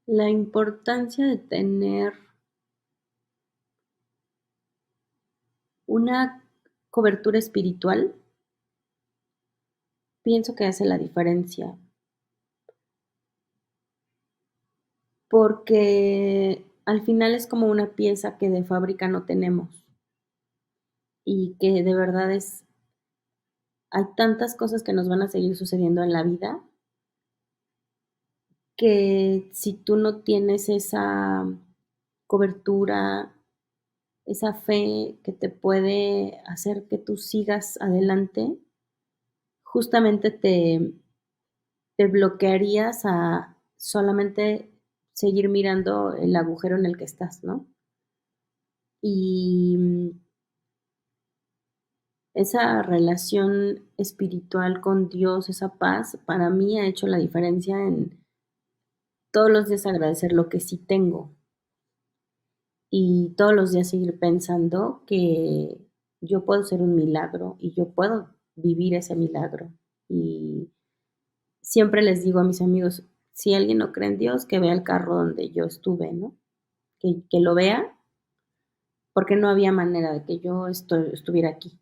La importancia de tener una cobertura espiritual, pienso que hace la diferencia, porque al final es como una pieza que de fábrica no tenemos y que de verdad hay tantas cosas que nos van a seguir sucediendo en la vida, que si tú no tienes esa cobertura, esa fe que te puede hacer que tú sigas adelante, justamente te bloquearías a solamente seguir mirando el agujero en el que estás, ¿no? Y esa relación espiritual con Dios, esa paz, para mí ha hecho la diferencia en todos los días agradecer lo que sí tengo y todos los días seguir pensando que yo puedo ser un milagro y yo puedo vivir ese milagro. Y siempre les digo a mis amigos, si alguien no cree en Dios, que vea el carro donde yo estuve, ¿no? Que lo vea, porque no había manera de que yo estuviera aquí.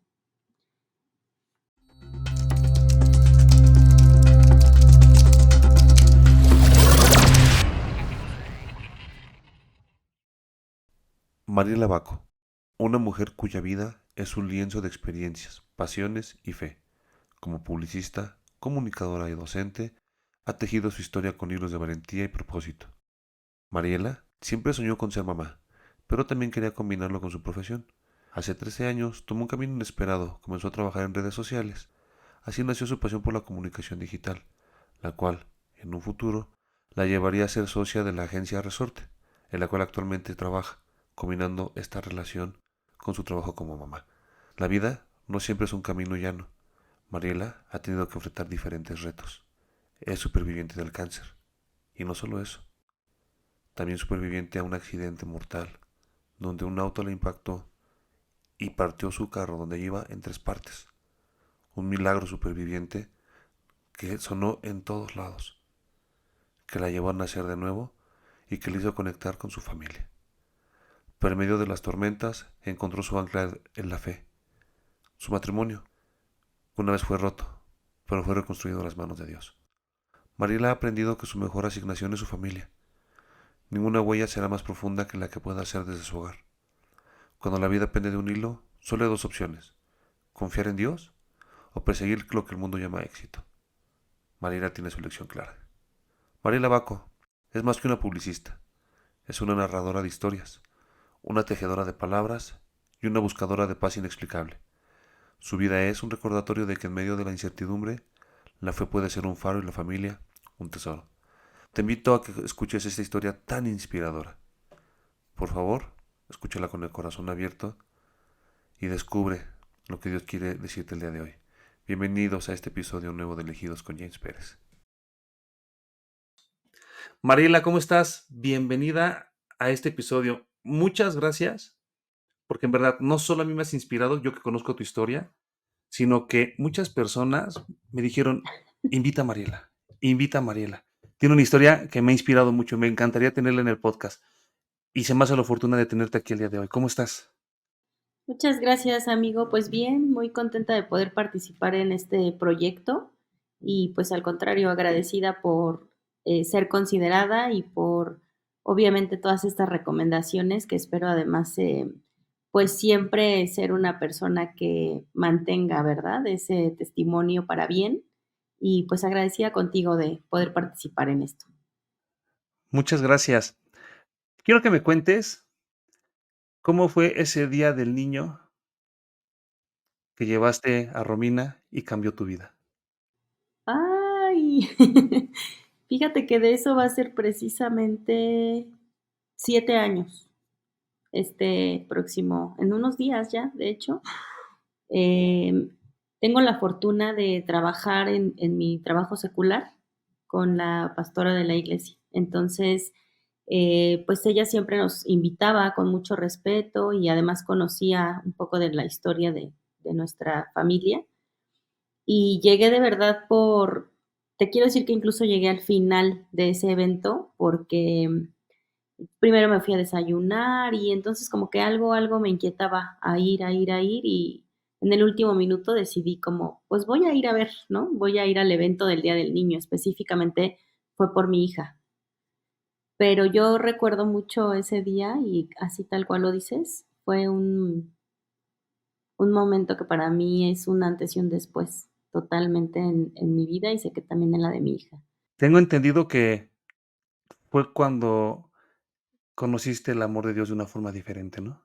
Mariela Baco, una mujer cuya vida es un lienzo de experiencias, pasiones y fe. Como publicista, comunicadora y docente, ha tejido su historia con hilos de valentía y propósito. Mariela siempre soñó con ser mamá, pero también quería combinarlo con su profesión. Hace 13 años tomó un camino inesperado, comenzó a trabajar en redes sociales. Así nació su pasión por la comunicación digital, la cual, en un futuro, la llevaría a ser socia de la agencia Resorte, en la cual actualmente trabaja, combinando esta relación con su trabajo como mamá. La vida no siempre es un camino llano. Mariela ha tenido que enfrentar diferentes retos. Es superviviente del cáncer. Y no solo eso, también superviviente a un accidente mortal, donde un auto la impactó y partió su carro donde iba en tres partes. Un milagro superviviente que sonó en todos lados, que la llevó a nacer de nuevo y que le hizo conectar con su familia. Pero en medio de las tormentas encontró su ancla en la fe. Su matrimonio una vez fue roto, pero fue reconstruido a las manos de Dios. Mariela ha aprendido que su mejor asignación es su familia. Ninguna huella será más profunda que la que pueda hacer desde su hogar. Cuando la vida pende de un hilo, solo hay dos opciones: confiar en Dios o perseguir lo que el mundo llama éxito. Mariela tiene su elección clara. Mariela Baco es más que una publicista, es una narradora de historias, una tejedora de palabras y una buscadora de paz inexplicable. Su vida es un recordatorio de que en medio de la incertidumbre, la fe puede ser un faro y la familia un tesoro. Te invito a que escuches esta historia tan inspiradora. Por favor, escúchala con el corazón abierto y descubre lo que Dios quiere decirte el día de hoy. Bienvenidos a este episodio nuevo de Elegidos con James Pérez. Mariela, ¿cómo estás? Bienvenida a este episodio. Muchas gracias, porque en verdad no solo a mí me has inspirado, yo que conozco tu historia, sino que muchas personas me dijeron, invita a Mariela, invita a Mariela. Tiene una historia que me ha inspirado mucho, me encantaría tenerla en el podcast y se me hace la fortuna de tenerte aquí el día de hoy. ¿Cómo estás? Muchas gracias, amigo. Pues bien, muy contenta de poder participar en este proyecto y pues al contrario, agradecida por ser considerada y por obviamente todas estas recomendaciones que espero además pues siempre ser una persona que mantenga, ¿verdad? Ese testimonio para bien y pues agradecida contigo de poder participar en esto. Muchas gracias. Quiero que me cuentes cómo fue ese día del niño que llevaste a Romina y cambió tu vida. Ay, fíjate que de eso va a ser precisamente 7 años, este próximo, en unos días ya, de hecho. Em, Tengo la fortuna de trabajar en mi trabajo secular con la pastora de la iglesia. Entonces, pues ella siempre nos invitaba con mucho respeto y además conocía un poco de la historia de nuestra familia. Y llegué de verdad Te quiero decir que incluso llegué al final de ese evento porque primero me fui a desayunar y entonces como que algo me inquietaba a ir, a ir, a ir, y en el último minuto decidí como, pues voy a ir a ver, ¿no? Voy a ir al evento del Día del Niño, específicamente fue por mi hija. Pero yo recuerdo mucho ese día y así tal cual lo dices, fue un momento que para mí es un antes y un después, totalmente en mi vida y sé que también en la de mi hija. Tengo entendido que fue cuando conociste el amor de Dios de una forma diferente, ¿no?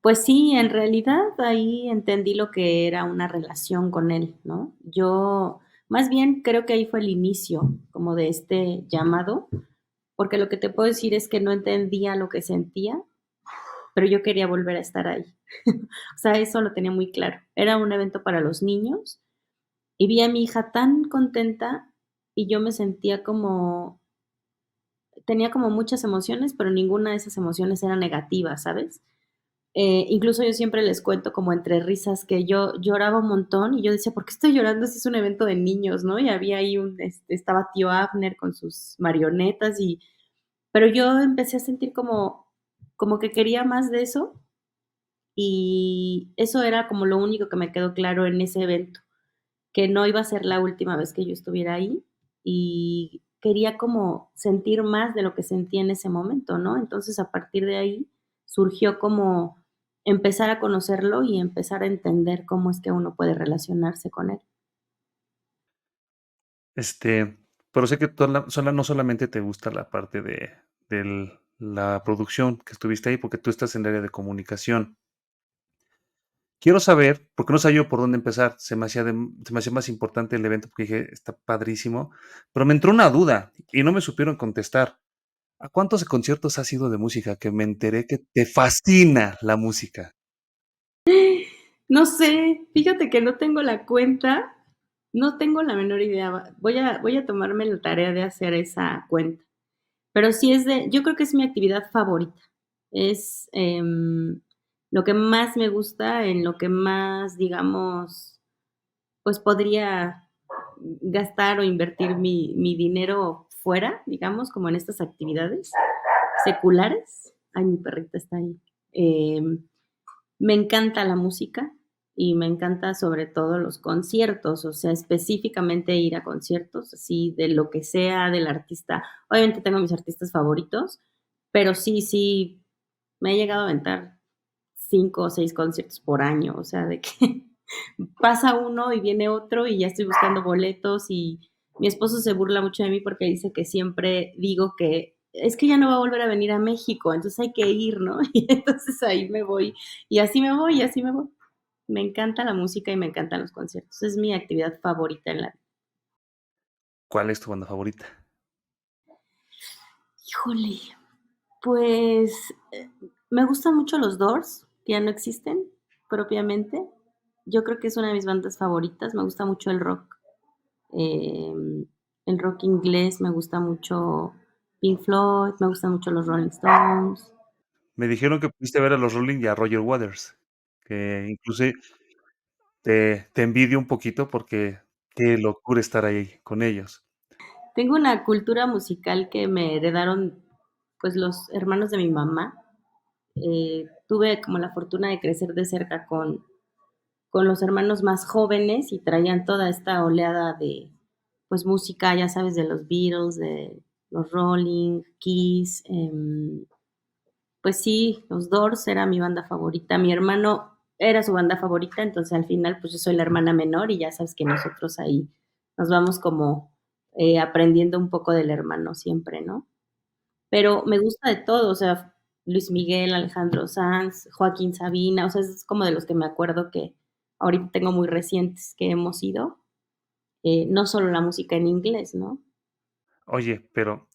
Pues sí, en realidad ahí entendí lo que era una relación con él, ¿no? Yo más bien creo que ahí fue el inicio como de este llamado, porque lo que te puedo decir es que no entendía lo que sentía, pero yo quería volver a estar ahí. O sea, eso lo tenía muy claro. Era un evento para los niños y vi a mi hija tan contenta y yo me sentía como tenía como muchas emociones, pero ninguna de esas emociones era negativa, ¿sabes? Incluso yo siempre les cuento como entre risas que yo lloraba un montón y yo decía, ¿por qué estoy llorando si es un evento de niños, no? Y había ahí estaba tío Abner con sus marionetas pero yo empecé a sentir como que quería más de eso y eso era como lo único que me quedó claro en ese evento, que no iba a ser la última vez que yo estuviera ahí y quería como sentir más de lo que sentía en ese momento, ¿no? Entonces, a partir de ahí surgió como empezar a conocerlo y empezar a entender cómo es que uno puede relacionarse con él. Este, pero sé que no solamente te gusta la parte de la producción que estuviste ahí, porque tú estás en el área de comunicación. Quiero saber, porque no sabía yo por dónde empezar, se me hacía más importante el evento porque dije, está padrísimo, pero me entró una duda y no me supieron contestar. ¿A cuántos conciertos has ido de música? Que me enteré que te fascina la música. No sé, fíjate que no tengo la cuenta, no tengo la menor idea. Voy a tomarme la tarea de hacer esa cuenta. Pero sí yo creo que es mi actividad favorita. Es, lo que más me gusta, en lo que más, digamos, pues podría gastar o invertir mi dinero fuera, digamos, como en estas actividades seculares. Ay, mi perrita está ahí. Me encanta la música y me encanta sobre todo los conciertos, o sea, específicamente ir a conciertos, así de lo que sea del artista. Obviamente tengo mis artistas favoritos, pero sí, me he llegado a aventar 5 o 6 conciertos por año, o sea, de que pasa uno y viene otro y ya estoy buscando boletos y mi esposo se burla mucho de mí porque dice que siempre digo que es que ya no va a volver a venir a México, entonces hay que ir, ¿no? Y entonces ahí me voy y así me voy y así me voy. Me encanta la música y me encantan los conciertos. Es mi actividad favorita en la vida. ¿Cuál es tu banda favorita? Híjole, pues me gustan mucho los Doors, que ya no existen propiamente. Yo creo que es una de mis bandas favoritas. Me gusta mucho eh, el rock inglés, me gusta mucho Pink Floyd, me gustan mucho los Rolling Stones. Me dijeron que fuiste a ver a los Rolling y a Roger Waters, que incluso te envidio un poquito porque qué locura estar ahí con ellos. Tengo una cultura musical que me heredaron pues los hermanos de mi mamá. Tuve como la fortuna de crecer de cerca con los hermanos más jóvenes y traían toda esta oleada de, pues, música, ya sabes, de los Beatles, de los Rolling, Kiss, pues sí, los Doors era mi banda favorita. Mi hermano era su banda favorita, entonces al final, pues yo soy la hermana menor y ya sabes que nosotros ahí nos vamos como aprendiendo un poco del hermano siempre, ¿no? Pero me gusta de todo, o sea, Luis Miguel, Alejandro Sanz, Joaquín Sabina, o sea, es como de los que me acuerdo que ahorita tengo muy recientes que hemos ido, no solo la música en inglés, ¿no? Oye, pero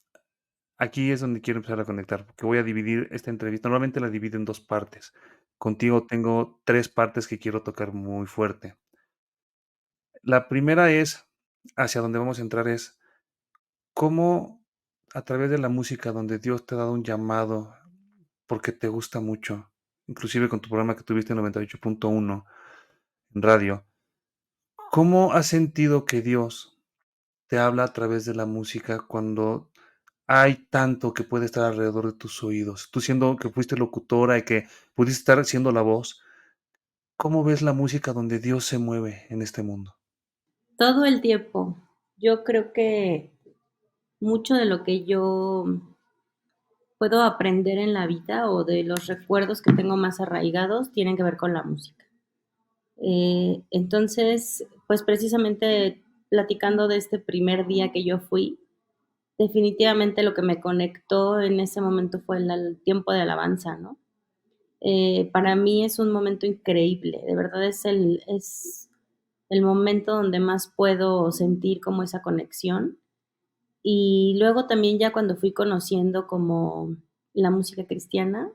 aquí es donde quiero empezar a conectar, porque voy a dividir esta entrevista. Normalmente la divido en 2 partes. Contigo tengo 3 partes que quiero tocar muy fuerte. La primera es, hacia donde vamos a entrar es, cómo a través de la música donde Dios te ha dado un llamado porque te gusta mucho, inclusive con tu programa que tuviste en 98.1 en radio, ¿cómo has sentido que Dios te habla a través de la música cuando hay tanto que puede estar alrededor de tus oídos? Tú siendo que fuiste locutora y que pudiste estar siendo la voz, ¿cómo ves la música donde Dios se mueve en este mundo? Todo el tiempo. Yo creo que mucho de lo que yo puedo aprender en la vida o de los recuerdos que tengo más arraigados tienen que ver con la música. Entonces, pues precisamente platicando de este primer día que yo fui, definitivamente lo que me conectó en ese momento fue el tiempo de alabanza, ¿no? Para mí es un momento increíble, de verdad es el momento donde más puedo sentir como esa conexión. Y luego también ya cuando fui conociendo como la música cristiana,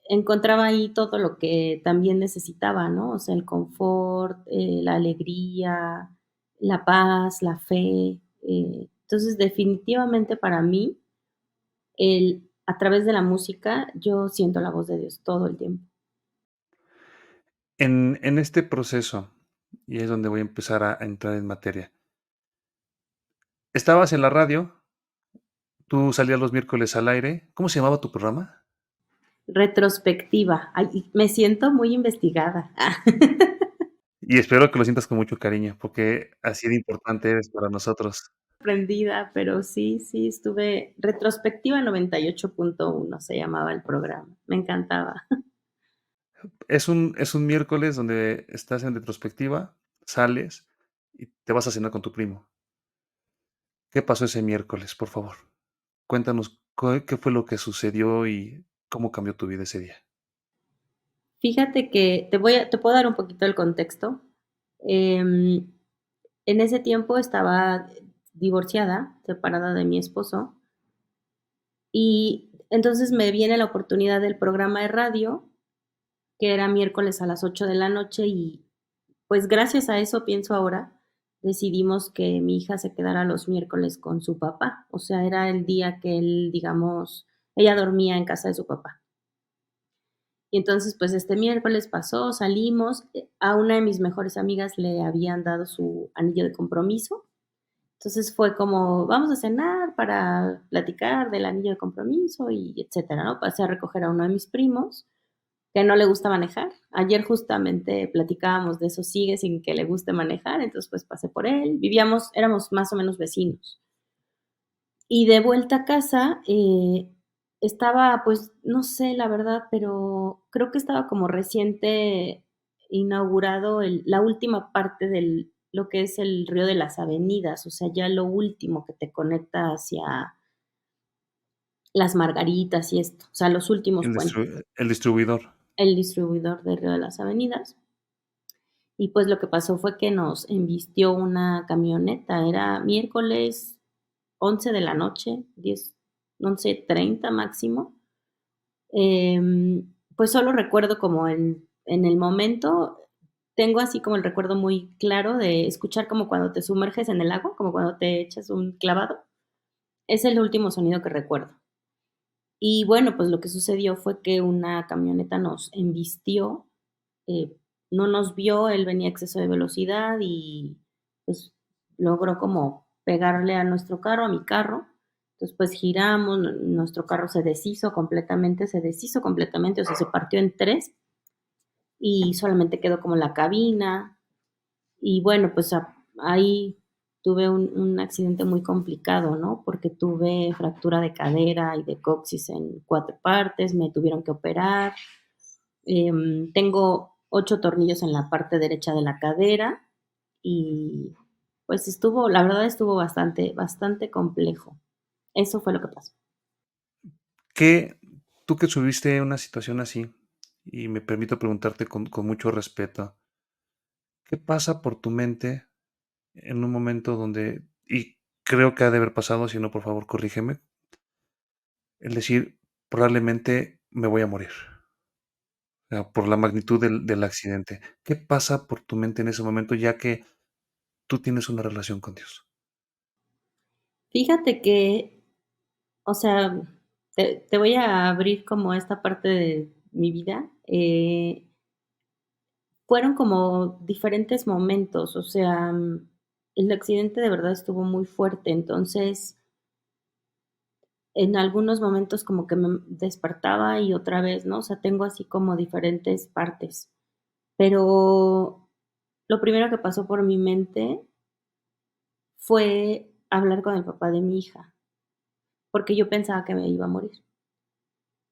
encontraba ahí todo lo que también necesitaba, ¿no? O sea, el confort, la alegría, la paz, la fe. Entonces, definitivamente para mí, a través de la música, yo siento la voz de Dios todo el tiempo. En este proceso, y es donde voy a empezar a entrar en materia, estabas en la radio, tú salías los miércoles al aire, ¿cómo se llamaba tu programa? Retrospectiva. Ay, y me siento muy investigada. Y espero que lo sientas con mucho cariño, porque así de importante eres para nosotros. Sorprendida, pero sí, sí, estuve Retrospectiva 98.1 se llamaba el programa. Me encantaba. Es un miércoles donde estás en retrospectiva, sales y te vas a cenar con tu primo. ¿Qué pasó ese miércoles, por favor? Cuéntanos, ¿qué fue lo que sucedió y cómo cambió tu vida ese día? Fíjate que te puedo dar un poquito el contexto. Em, en ese tiempo estaba divorciada, separada de mi esposo, y entonces me viene la oportunidad del programa de radio, que era miércoles a las 8 de la noche, y pues gracias a eso, pienso ahora, decidimos que mi hija se quedara los miércoles con su papá. O sea, era el día que él, digamos, ella dormía en casa de su papá. Y entonces, pues este miércoles pasó, salimos, a una de mis mejores amigas le habían dado su anillo de compromiso. Entonces fue como, vamos a cenar para platicar del anillo de compromiso y etcétera, ¿no? Pasé a recoger a uno de mis primos que no le gusta manejar. Ayer justamente platicábamos de eso, sigue sin que le guste manejar, entonces pues pasé por él. Vivíamos, éramos más o menos vecinos. Y de vuelta a casa, estaba, pues, no sé, la verdad, pero creo que estaba como reciente inaugurado la última parte del lo que es el Río de las Avenidas, o sea, ya lo último que te conecta hacia Las Margaritas y esto, o sea, los últimos puentes, El distribuidor. el distribuidor del Río de las Avenidas. Y pues lo que pasó fue que nos embistió una camioneta, era miércoles 11 de la noche, 10, 11:30 máximo. Pues solo recuerdo como en el momento, tengo así como el recuerdo muy claro de escuchar como cuando te sumerges en el agua, como cuando te echas un clavado. Es el último sonido que recuerdo. Y bueno, pues lo que sucedió fue que una camioneta nos embistió, eh, no nos vio, él venía a exceso de velocidad y pues logró como pegarle a nuestro carro, a mi carro. Entonces pues giramos, nuestro carro se deshizo completamente, o sea, se partió en tres y solamente quedó como la cabina. Y bueno, pues ahí tuve un accidente muy complicado, ¿no? Porque tuve fractura de cadera y de coxis en cuatro partes, me tuvieron que operar. Tengo 8 tornillos en la parte derecha de la cadera y pues la verdad estuvo bastante, bastante complejo. Eso fue lo que pasó. ¿Qué tú que tuviste una situación así, y me permito preguntarte con mucho respeto, qué pasa por tu mente en un momento donde, y creo que ha de haber pasado, si no, por favor, corrígeme, el decir, probablemente me voy a morir, o sea, por la magnitud del accidente? ¿Qué pasa por tu mente en ese momento, ya que tú tienes una relación con Dios? Fíjate que, o sea, te voy a abrir como esta parte de mi vida. Fueron como diferentes momentos, o sea, el accidente de verdad estuvo muy fuerte, entonces en algunos momentos como que me despertaba y otra vez, ¿no? O sea, tengo así como diferentes partes. Pero lo primero que pasó por mi mente fue hablar con el papá de mi hija, porque yo pensaba que me iba a morir.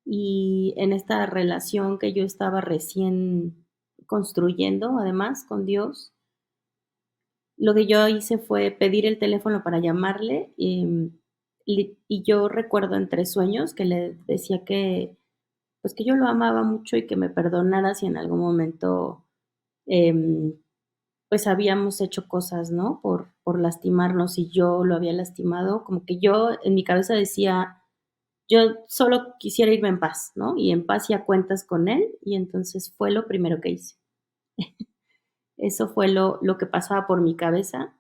Y en esta relación que yo estaba recién construyendo, además, con Dios, lo que yo hice fue pedir el teléfono para llamarle, y yo recuerdo entre sueños que le decía que, pues, que yo lo amaba mucho y que me perdonara si en algún momento, em, pues, habíamos hecho cosas, ¿no? Por lastimarnos y yo lo había lastimado, como que yo en mi cabeza decía: "Yo solo quisiera irme en paz", ¿no? Y en paz y a cuentas con él, y entonces fue lo primero que hice. Eso fue lo que pasaba por mi cabeza.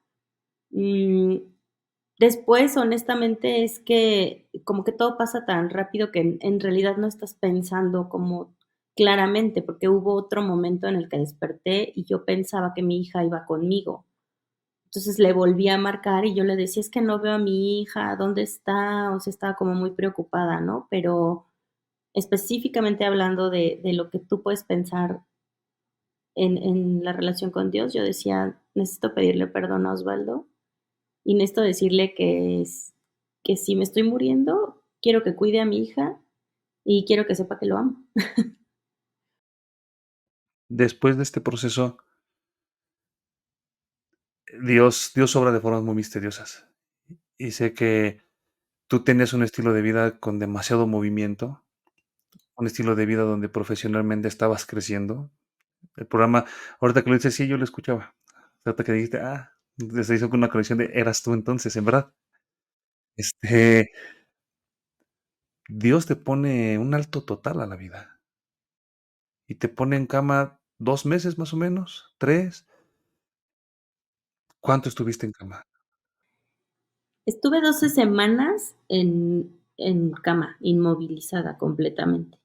Mm, Después, honestamente, es que como que todo pasa tan rápido que en realidad no estás pensando como claramente, porque hubo otro momento en el que desperté y yo pensaba que mi hija iba conmigo. Entonces le volví a marcar y yo le decía: "Es que no veo a mi hija, ¿dónde está?". O sea, estaba como muy preocupada, ¿no? Pero específicamente hablando de lo que tú puedes pensar en la relación con Dios, yo decía: "Necesito pedirle perdón a Osvaldo y necesito decirle que si me estoy muriendo, quiero que cuide a mi hija y quiero que sepa que lo amo". Después de este proceso, Dios obra de formas muy misteriosas. Y sé que tú tenías un estilo de vida con demasiado movimiento, un estilo de vida donde profesionalmente estabas creciendo. El programa, ahorita que lo dices, sí, yo lo escuchaba. Ahorita que dijiste, se hizo con una conexión de eras tú entonces, en verdad. Este, Dios te pone un alto total a la vida y te pone en cama 2 meses más o menos, 3. ¿Cuánto estuviste en cama? Estuve 12 semanas en cama, inmovilizada completamente,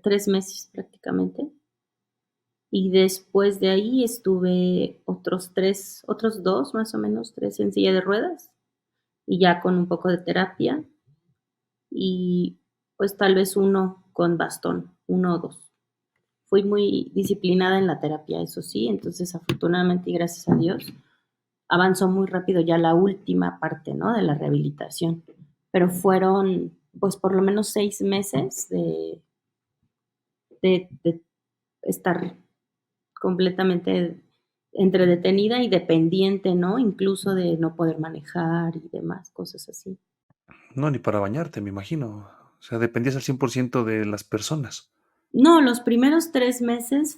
3 meses prácticamente. Y después de ahí estuve otros 2 más o menos, 3 en silla de ruedas, y ya con un poco de terapia, y, pues, tal vez uno con bastón, uno o 2. Fui muy disciplinada en la terapia, eso sí, entonces, afortunadamente y gracias a Dios, avanzó muy rápido ya la última parte, ¿no?, de la rehabilitación, pero fueron, pues, por lo menos 6 meses de estar completamente entre detenida y dependiente, ¿no? Incluso de no poder manejar y demás, cosas así. No, ni para bañarte, me imagino. O sea, dependías al 100% de las personas. No, los primeros 3 meses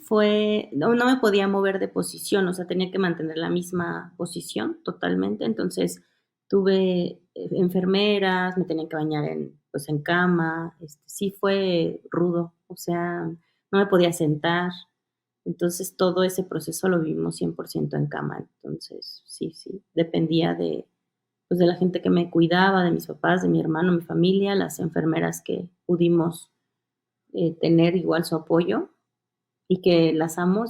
no me podía mover de posición, o sea, tenía que mantener la misma posición totalmente. Entonces, tuve, enfermeras, me tenían que bañar pues, en cama, sí fue rudo, o sea, no me podía sentar. Entonces, todo ese proceso lo vivimos 100% en cama. Entonces, sí, dependía pues, de la gente que me cuidaba, de mis papás, de mi hermano, mi familia, las enfermeras que pudimos, tener igual su apoyo y que las amo,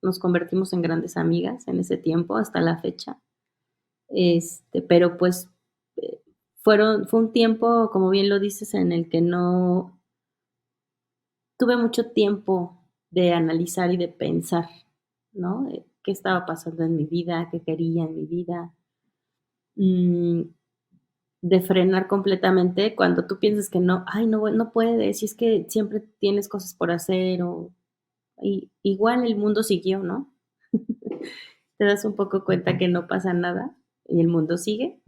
nos convertimos en grandes amigas en ese tiempo, hasta la fecha. Pero, pues, eh, fue un tiempo, como bien lo dices, en el que no tuve mucho tiempo de analizar y de pensar, ¿no? Qué estaba pasando en mi vida, qué quería en mi vida, mm, de frenar completamente cuando tú piensas que no, ay, no puedes, y es que siempre tienes cosas por hacer, igual el mundo siguió, ¿no? Te das un poco cuenta que no pasa nada y el mundo sigue.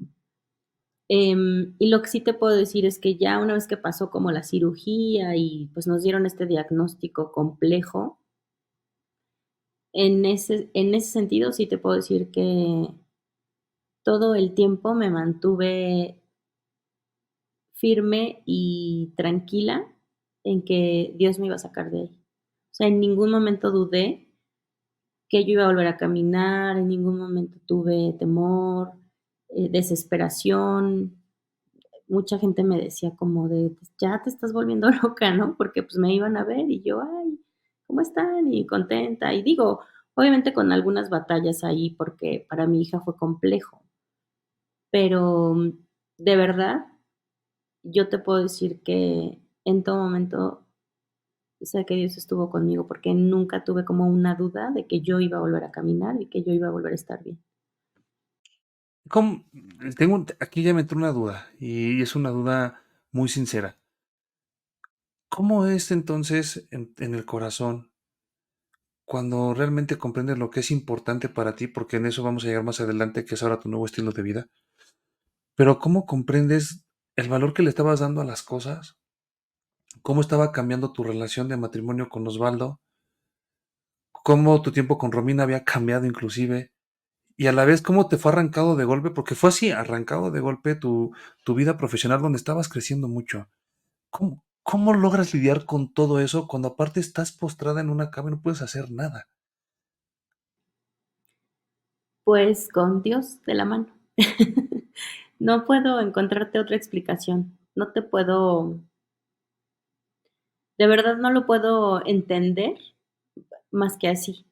Y lo que sí te puedo decir es que ya una vez que pasó como la cirugía y, pues, nos dieron este diagnóstico complejo, en ese sentido sí te puedo decir que todo el tiempo me mantuve firme y tranquila en que Dios me iba a sacar de ahí. O sea, en ningún momento dudé que yo iba a volver a caminar, en ningún momento tuve temor, desesperación. Mucha gente me decía como de: "Pues ya te estás volviendo loca", ¿no? Porque, pues, me iban a ver y yo: "Ay, ¿cómo están?", y contenta. Y digo, Obviamente con algunas batallas ahí, porque para mi hija fue complejo, pero de verdad, yo te puedo decir que en todo momento sé que Dios estuvo conmigo, porque nunca tuve como una duda de que yo iba a volver a caminar y que yo iba a volver a estar bien. ¿Cómo? Aquí ya me entró una duda, y es una duda muy sincera. ¿Cómo es entonces en el corazón cuando realmente comprendes lo que es importante para ti? Porque en eso vamos a llegar más adelante, que es ahora tu nuevo estilo de vida. Pero ¿cómo comprendes el valor que le estabas dando a las cosas? ¿Cómo estaba cambiando tu relación de matrimonio con Osvaldo? ¿Cómo tu tiempo con Romina había cambiado inclusive? Y a la vez, ¿cómo te fue arrancado de golpe? Porque fue así, arrancado de golpe tu vida profesional donde estabas creciendo mucho. ¿Cómo logras lidiar con todo eso cuando aparte estás postrada en una cama y no puedes hacer nada? Pues con Dios de la mano. No puedo encontrarte otra explicación. No te puedo, de verdad no lo puedo entender más que así,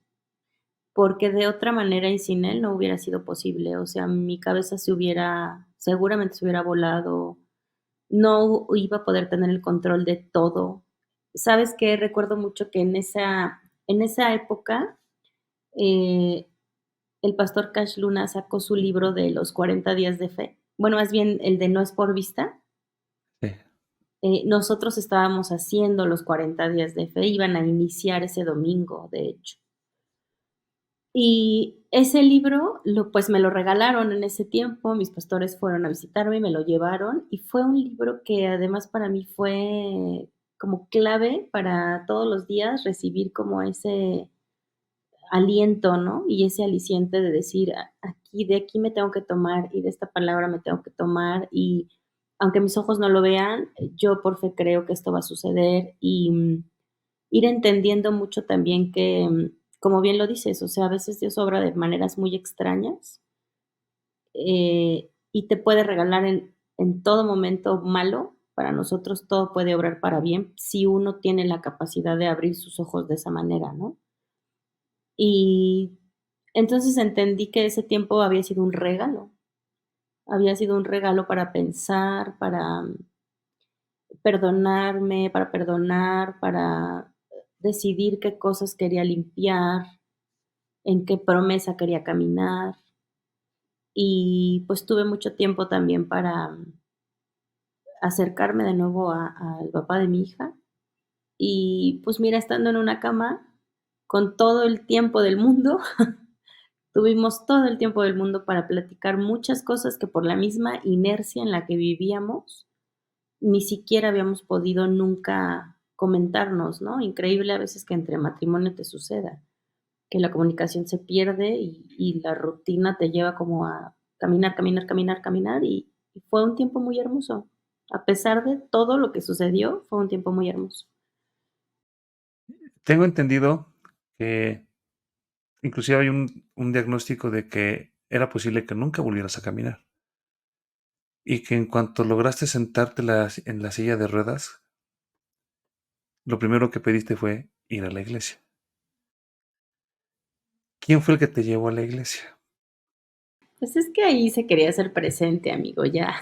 porque de otra manera y sin él no hubiera sido posible. O sea, mi cabeza seguramente se hubiera volado, no iba a poder tener el control de todo. ¿Sabes qué? Recuerdo mucho que en esa época, eh, el pastor Cash Luna sacó su libro de los 40 días de fe. Bueno, más bien el de No es por vista. Sí. Nosotros estábamos haciendo los 40 días de fe, iban a iniciar ese domingo, de hecho. Y ese libro, pues me lo regalaron en ese tiempo, mis pastores fueron a visitarme, me lo llevaron y fue un libro que además para mí fue como clave para todos los días recibir como ese aliento, ¿no? Y ese aliciente de decir, aquí, de aquí me tengo que tomar y de esta palabra me tengo que tomar y aunque mis ojos no lo vean, yo por fe creo que esto va a suceder y ir entendiendo mucho también que, como bien lo dices, o sea, a veces Dios obra de maneras muy extrañas y te puede regalar en todo momento malo. Para nosotros todo puede obrar para bien si uno tiene la capacidad de abrir sus ojos de esa manera, ¿no? Y entonces entendí que ese tiempo había sido un regalo para pensar, para perdonarme, para perdonar, para decidir qué cosas quería limpiar, en qué promesa quería caminar. Y pues tuve mucho tiempo también para acercarme de nuevo al papá de mi hija. Y pues mira, estando en una cama con todo el tiempo del mundo, tuvimos todo el tiempo del mundo para platicar muchas cosas que por la misma inercia en la que vivíamos, ni siquiera habíamos podido nunca comentarnos, ¿no? Increíble a veces que entre matrimonio te suceda, que la comunicación se pierde y la rutina te lleva como a caminar, caminar, caminar, caminar y fue un tiempo muy hermoso. A pesar de todo lo que sucedió, fue un tiempo muy hermoso. Tengo entendido que inclusive hay un diagnóstico de que era posible que nunca volvieras a caminar y que en cuanto lograste sentarte en la silla de ruedas, lo primero que pediste fue ir a la iglesia. ¿Quién fue el que te llevó a la iglesia? Pues es que ahí se quería hacer presente, amigo, ya.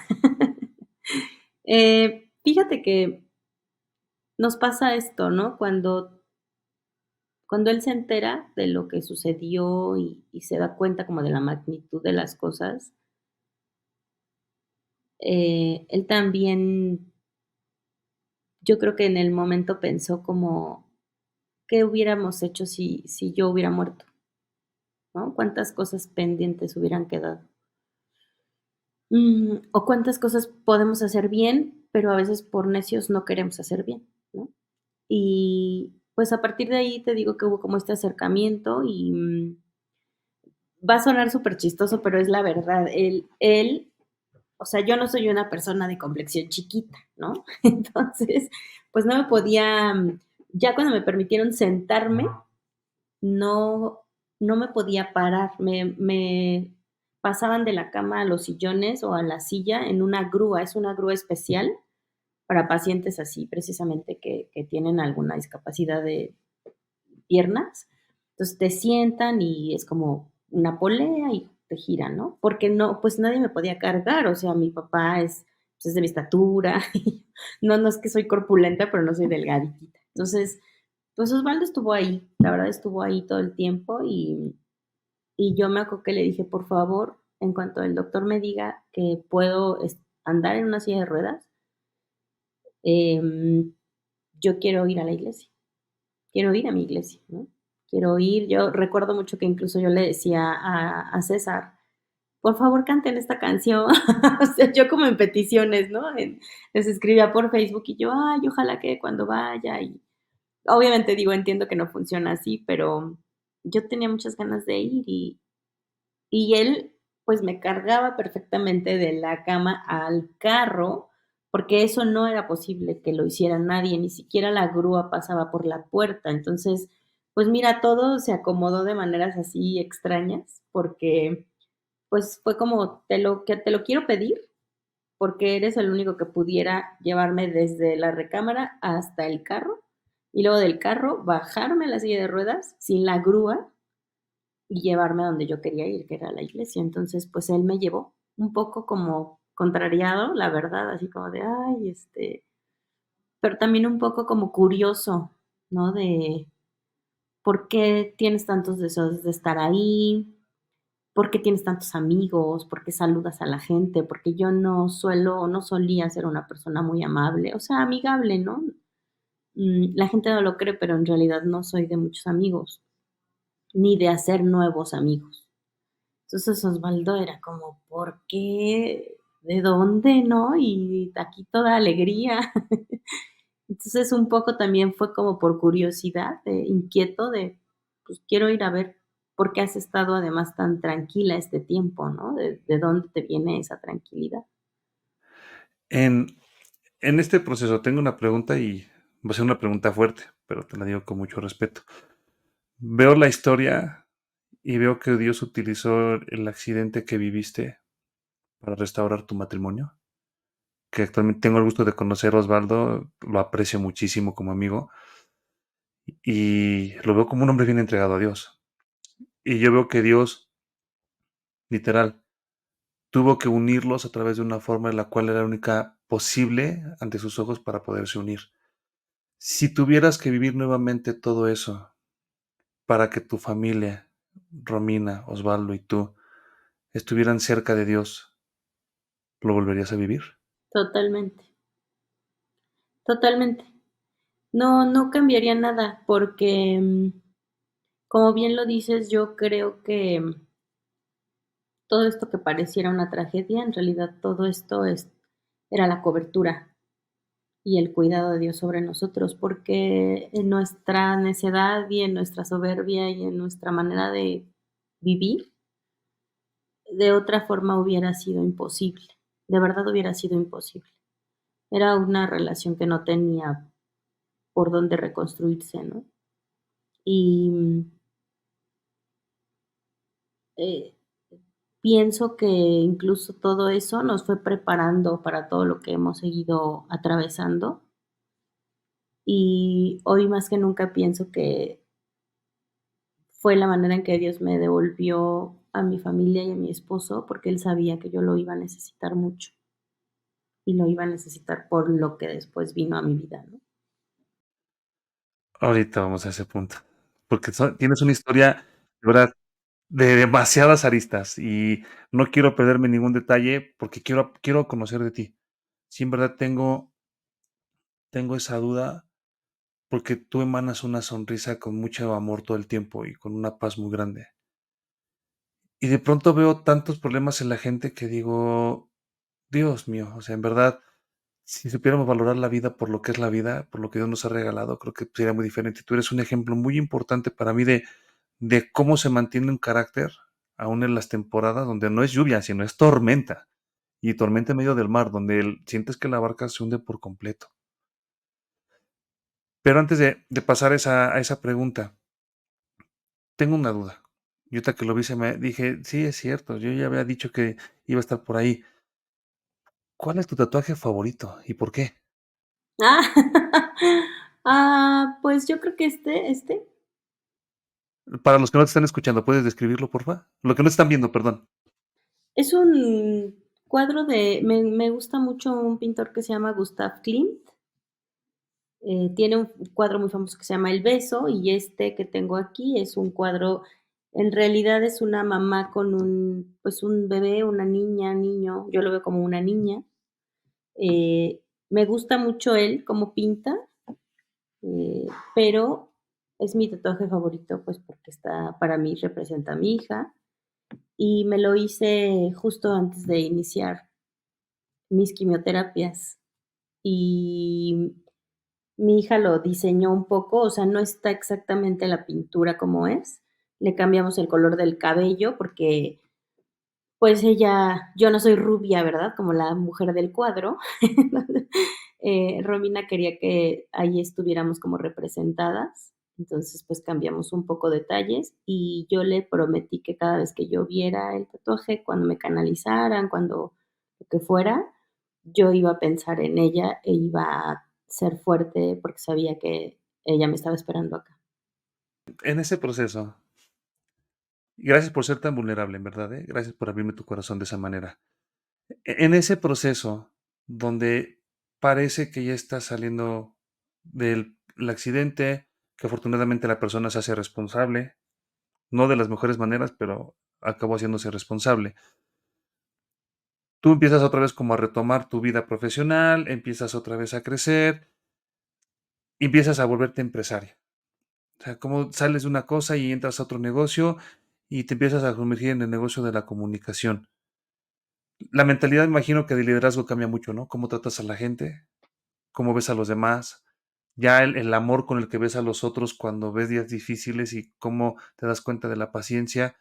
Fíjate que nos pasa esto, ¿no? Cuando él se entera de lo que sucedió y se da cuenta como de la magnitud de las cosas, él también, yo creo que en el momento pensó como, ¿qué hubiéramos hecho si yo hubiera muerto? ¿No? ¿Cuántas cosas pendientes hubieran quedado? O cuántas cosas podemos hacer bien, pero a veces por necios no queremos hacer bien, ¿no? Y pues a partir de ahí te digo que hubo como este acercamiento y va a sonar súper chistoso, pero es la verdad. O sea, yo no soy una persona de complexión chiquita, ¿no? Entonces, pues no me podía, ya cuando me permitieron sentarme, no, no me podía parar. Me pasaban de la cama a los sillones o a la silla en una grúa. Es una grúa especial para pacientes así, precisamente que tienen alguna discapacidad de piernas. Entonces te sientan y es como una polea y te giran, ¿no? Porque no, pues nadie me podía cargar, o sea, mi papá pues es de mi estatura, no es que soy corpulenta, pero no soy delgadita. Entonces, pues Osvaldo estuvo ahí, la verdad estuvo ahí todo el tiempo y yo me acuerdo que le dije, por favor, en cuanto el doctor me diga que puedo andar en una silla de ruedas, em, yo quiero ir a la iglesia, quiero ir a mi iglesia, ¿no? Quiero ir, yo recuerdo mucho que incluso yo le decía a César, por favor canten esta canción, o sea, yo como en peticiones, ¿no? Les escribía por Facebook y yo, ay, ojalá que cuando vaya y obviamente digo, entiendo que no funciona así, pero yo tenía muchas ganas de ir y él, pues, me cargaba perfectamente de la cama al carro, porque eso no era posible que lo hiciera nadie, ni siquiera la grúa pasaba por la puerta. Entonces, pues mira, todo se acomodó de maneras así extrañas, porque, pues, fue como: te lo quiero pedir, porque eres el único que pudiera llevarme desde la recámara hasta el carro, y luego del carro bajarme a la silla de ruedas sin la grúa y llevarme a donde yo quería ir, que era la iglesia. Entonces, pues él me llevó un poco como contrariado, la verdad, así como de, ay, pero también un poco como curioso, ¿no? De por qué tienes tantos deseos de estar ahí, por qué tienes tantos amigos, por qué saludas a la gente, porque yo no solía ser una persona muy amable, o sea, amigable, ¿no? La gente no lo cree, pero en realidad no soy de muchos amigos, ni de hacer nuevos amigos. Entonces Osvaldo era como, ¿por qué? ¿De dónde, no? Y aquí toda alegría. Entonces un poco también fue como por curiosidad, inquieto de, pues quiero ir a ver por qué has estado además tan tranquila este tiempo, ¿no? De dónde te viene esa tranquilidad. En, en este proceso tengo una pregunta y va a ser una pregunta fuerte, pero te la digo con mucho respeto. Veo la historia y veo que Dios utilizó el accidente que viviste para restaurar tu matrimonio, que actualmente tengo el gusto de conocer a Osvaldo, lo aprecio muchísimo como amigo y lo veo como un hombre bien entregado a Dios. Y yo veo que Dios, literal, tuvo que unirlos a través de una forma en la cual era la única posible ante sus ojos para poderse unir. Si tuvieras que vivir nuevamente todo eso para que tu familia, Romina, Osvaldo y tú, estuvieran cerca de Dios, ¿lo volverías a vivir? Totalmente, totalmente. No cambiaría nada porque, como bien lo dices, yo creo que todo esto que pareciera una tragedia, en realidad todo esto era la cobertura y el cuidado de Dios sobre nosotros, porque en nuestra necedad y en nuestra soberbia y en nuestra manera de vivir, de otra forma hubiera sido imposible, de verdad hubiera sido imposible. Era una relación que no tenía por dónde reconstruirse, ¿no? Y eh, pienso que incluso todo eso nos fue preparando para todo lo que hemos seguido atravesando. Y hoy más que nunca pienso que fue la manera en que Dios me devolvió a mi familia y a mi esposo, porque Él sabía que yo lo iba a necesitar mucho y lo iba a necesitar por lo que después vino a mi vida, ¿no? Ahorita vamos a ese punto, porque tienes una historia, de verdad, de demasiadas aristas y no quiero perderme ningún detalle porque quiero conocer de ti. Sí, en verdad tengo esa duda porque tú emanas una sonrisa con mucho amor todo el tiempo y con una paz muy grande. Y de pronto veo tantos problemas en la gente que digo, Dios mío, o sea, en verdad, si supiéramos valorar la vida por lo que es la vida, por lo que Dios nos ha regalado, creo que sería muy diferente. Tú eres un ejemplo muy importante para mí de cómo se mantiene un carácter, aún en las temporadas donde no es lluvia, sino es tormenta. Y tormenta en medio del mar, donde sientes que la barca se hunde por completo. Pero antes de pasar a esa pregunta, tengo una duda. Y ahorita que lo vi, me dije, sí, es cierto, yo ya había dicho que iba a estar por ahí. ¿Cuál es tu tatuaje favorito y por qué? Ah, pues yo creo que Para los que no te están escuchando, ¿puedes describirlo, porfa? Lo que no están viendo, perdón. Es un cuadro me gusta mucho un pintor que se llama Gustav Klimt. Tiene un cuadro muy famoso que se llama El beso, y este que tengo aquí es un cuadro, en realidad es una mamá con pues, un bebé, una niña, niño, yo lo veo como una niña. Me gusta mucho él cómo pinta, eh, pero es mi tatuaje favorito, pues, porque para mí representa a mi hija, y me lo hice justo antes de iniciar mis quimioterapias. Y mi hija lo diseñó un poco, o sea, no está exactamente la pintura como es. Le cambiamos el color del cabello porque, pues yo no soy rubia, ¿verdad? Como la mujer del cuadro. Romina quería que ahí estuviéramos como representadas. Entonces, pues cambiamos un poco detalles y yo le prometí que cada vez que yo viera el tatuaje, cuando me canalizaran, cuando lo que fuera, yo iba a pensar en ella e iba a ser fuerte porque sabía que ella me estaba esperando acá. En ese proceso, y gracias por ser tan vulnerable, en verdad, ¿eh? Gracias por abrirme tu corazón de esa manera. En ese proceso donde parece que ya estás saliendo del el accidente, que afortunadamente la persona se hace responsable, no de las mejores maneras, pero acabó haciéndose responsable. Tú empiezas otra vez como a retomar tu vida profesional, empiezas otra vez a crecer, y empiezas a volverte empresaria. O sea, cómo sales de una cosa y entras a otro negocio y te empiezas a sumergir en el negocio de la comunicación. La mentalidad, imagino que de liderazgo cambia mucho, ¿no? Cómo tratas a la gente, cómo ves a los demás, ya el amor con el que ves a los otros cuando ves días difíciles y cómo te das cuenta de la paciencia.